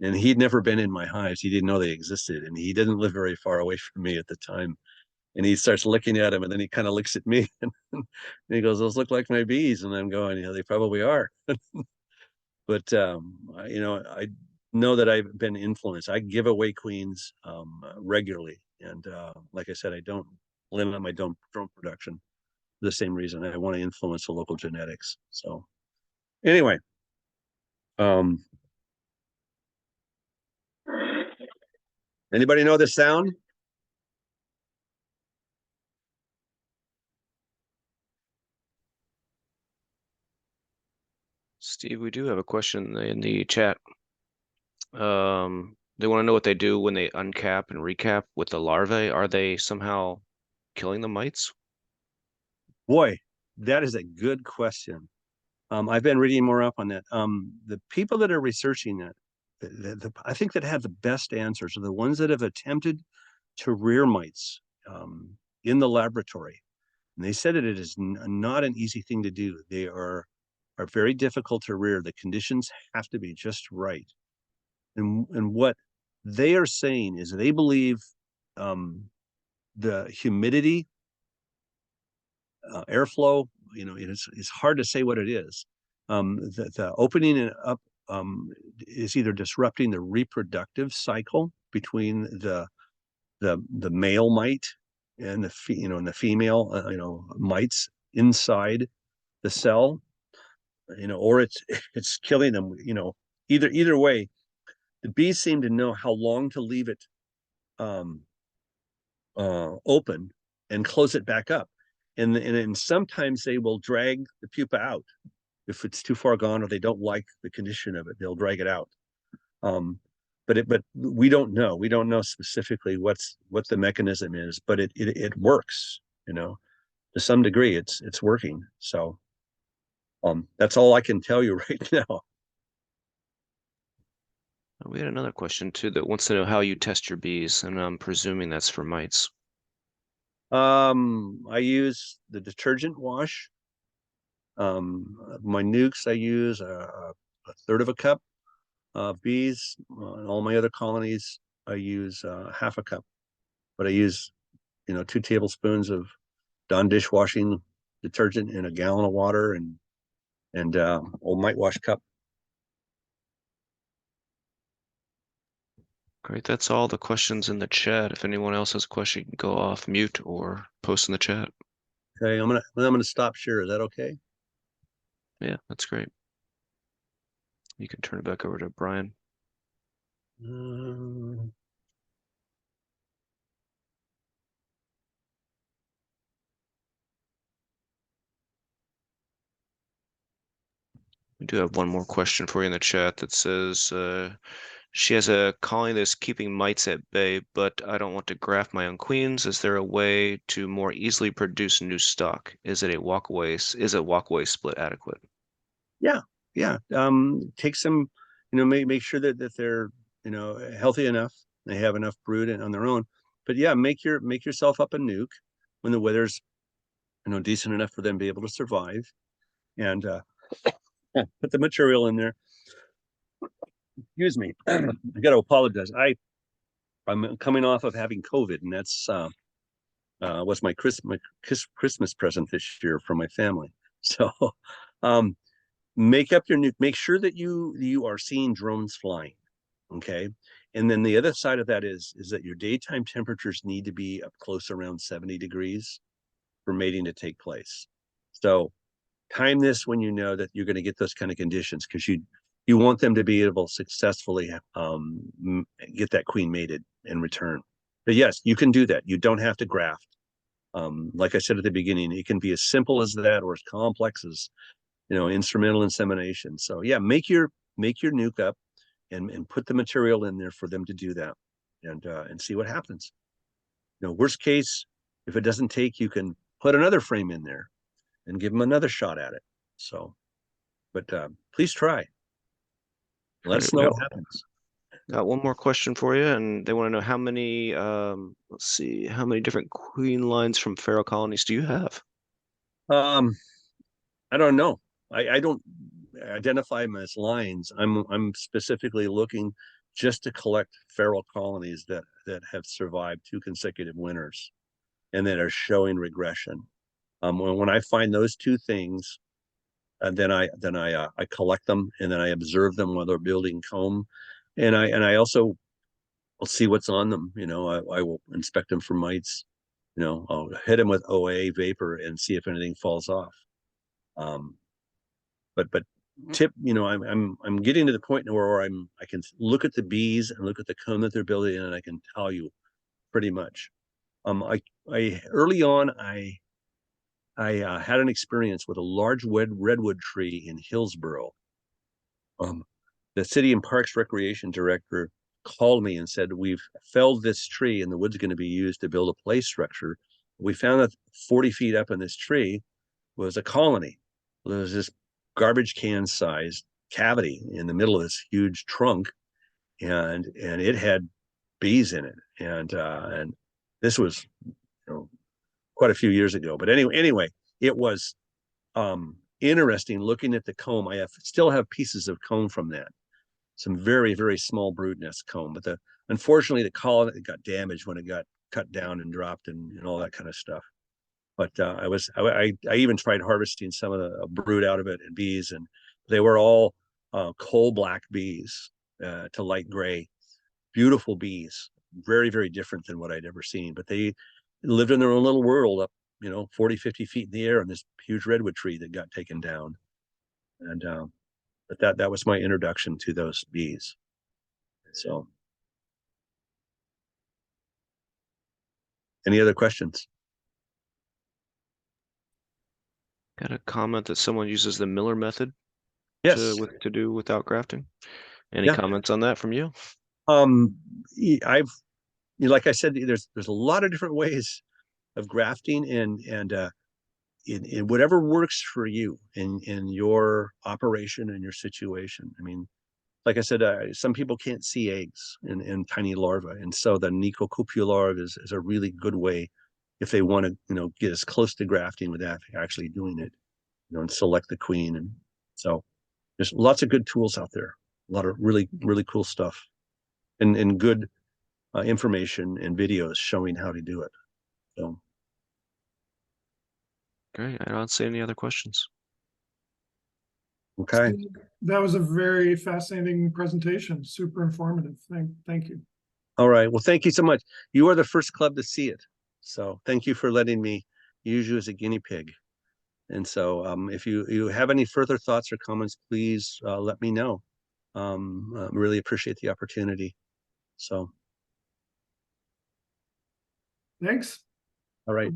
And he'd never been in my hives. He didn't know they existed. And he didn't live very far away from me at the time. And he starts looking at him and then he kind of looks at me and he goes, "Those look like my bees." And I'm going, they probably are. But, I know that I've been influenced. I give away queens regularly. And like I said, I don't limit my drone production for the same reason. I want to influence the local genetics. So anyway, anybody know this sound? Steve, we do have a question in the chat. They want to know what they do when they uncap and recap with the larvae. Are they somehow killing the mites? Boy, that is a good question. I've been reading more up on that. The people that are researching it, I think that have the best answers are the ones that have attempted to rear mites in the laboratory. And they said that it is not an easy thing to do. They are very difficult to rear. The conditions have to be just right. And what they are saying is they believe the humidity, airflow, it's hard to say what it is. The opening it up is either disrupting the reproductive cycle between the male mite and the female mites inside the cell, or it's killing them. Either way, the bees seem to know how long to leave it open and close it back up. And sometimes they will drag the pupa out if it's too far gone or they don't like the condition of it. They'll drag it out. But we don't know. We don't know specifically what the mechanism is, but it works. To some degree, it's working. So that's all I can tell you right now. We had another question too that wants to know how you test your bees, and I'm presuming that's for mites. I use the detergent wash. My nukes, I use a third of a cup of bees. All my other colonies, I use half a cup. But I use, 2 tablespoons of Dawn dishwashing detergent in a gallon of water and old mite wash cup. Great, that's all the questions in the chat. If anyone else has a question, you can go off mute or post in the chat. Okay, I'm gonna stop share. Is that okay? Yeah, that's great. You can turn it back over to Brian. Um, We do have one more question for you in the chat that says, she has a colony that's keeping mites at bay, but I don't want to graft my own queens. Is there a way to more easily produce new stock? Is it walkaway split adequate? yeah. Take some, make sure that they're, healthy enough. They have enough brood on their own. But yeah, make yourself up a nuke when the weather's, decent enough for them to be able to survive. And put the material in there. Excuse me. I got to apologize. I'm coming off of having COVID, and that's was my Christmas present this year from my family. So, make up your nuke. Make sure that you are seeing drones flying. Okay. And then the other side of that is that your daytime temperatures need to be up close around 70 degrees for mating to take place. So time this when you know that you're going to get those kind of conditions, because you want them to be able to successfully get that queen mated in return. But yes, you can do that. You don't have to graft. Like I said at the beginning, it can be as simple as that or as complex as instrumental insemination. So yeah, make your nuke up and put the material in there for them to do that, and see what happens. Worst case, if it doesn't take, you can put another frame in there and give them another shot at it. So, but please try. Let us know what happens. Got one more question for you, and they want to know how many, let's see, how many different queen lines from feral colonies do you have? I don't know. I don't identify them as lines. I'm specifically looking just to collect feral colonies that have survived 2 consecutive winters and that are showing regression. When I find those 2 things, then I collect them, and then I observe them while they're building comb, and I also will see what's on them. I will inspect them for mites. I'll hit them with OA vapor and see if anything falls off. But tip, I'm getting to the point now where I can look at the bees and look at the comb that they're building, and I can tell you pretty much. I early on I had an experience with a large redwood tree in Hillsboro. The City and Parks Recreation Director called me and said, we've felled this tree and the wood's going to be used to build a play structure. We found that 40 feet up in this tree was a colony. There was this garbage can sized cavity in the middle of this huge trunk, and it had bees in it. And this was quite a few years ago. But anyway, it was interesting looking at the comb. I still have pieces of comb from that. Some very, very small brood nest comb, but unfortunately the colony got damaged when it got cut down and dropped and all that kind of stuff. But I even tried harvesting some of the brood out of it and bees, and they were all coal black bees to light gray, beautiful bees, very, very different than what I'd ever seen. But they lived in their own little world up, 40, 50 feet in the air in this huge redwood tree that got taken down. And but that was my introduction to those bees. So, any other questions? Got a comment that someone uses the Miller method Yes. to do without grafting. Any comments on that from you? I've, like I said, there's a lot of different ways of grafting, and in whatever works for you in your operation and your situation. I mean, like I said, some people can't see eggs in tiny larvae, and so the Nicocupular larva is a really good way if they want to get as close to grafting without actually doing it, and select the queen. And so there's lots of good tools out there, a lot of really, really cool stuff, and good information and videos showing how to do it. So Great. I don't see any other questions. okay. That was a very fascinating presentation, super informative. Thank you. All right. Well, thank you so much. You are the first club to see it. So thank you for letting me use you as a guinea pig. And so if you have any further thoughts or comments, please let me know. Really appreciate the opportunity. So, Thanks. all right.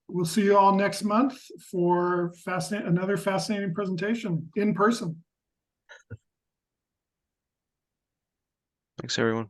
We'll see you all next month for another fascinating presentation in person. Thanks, everyone.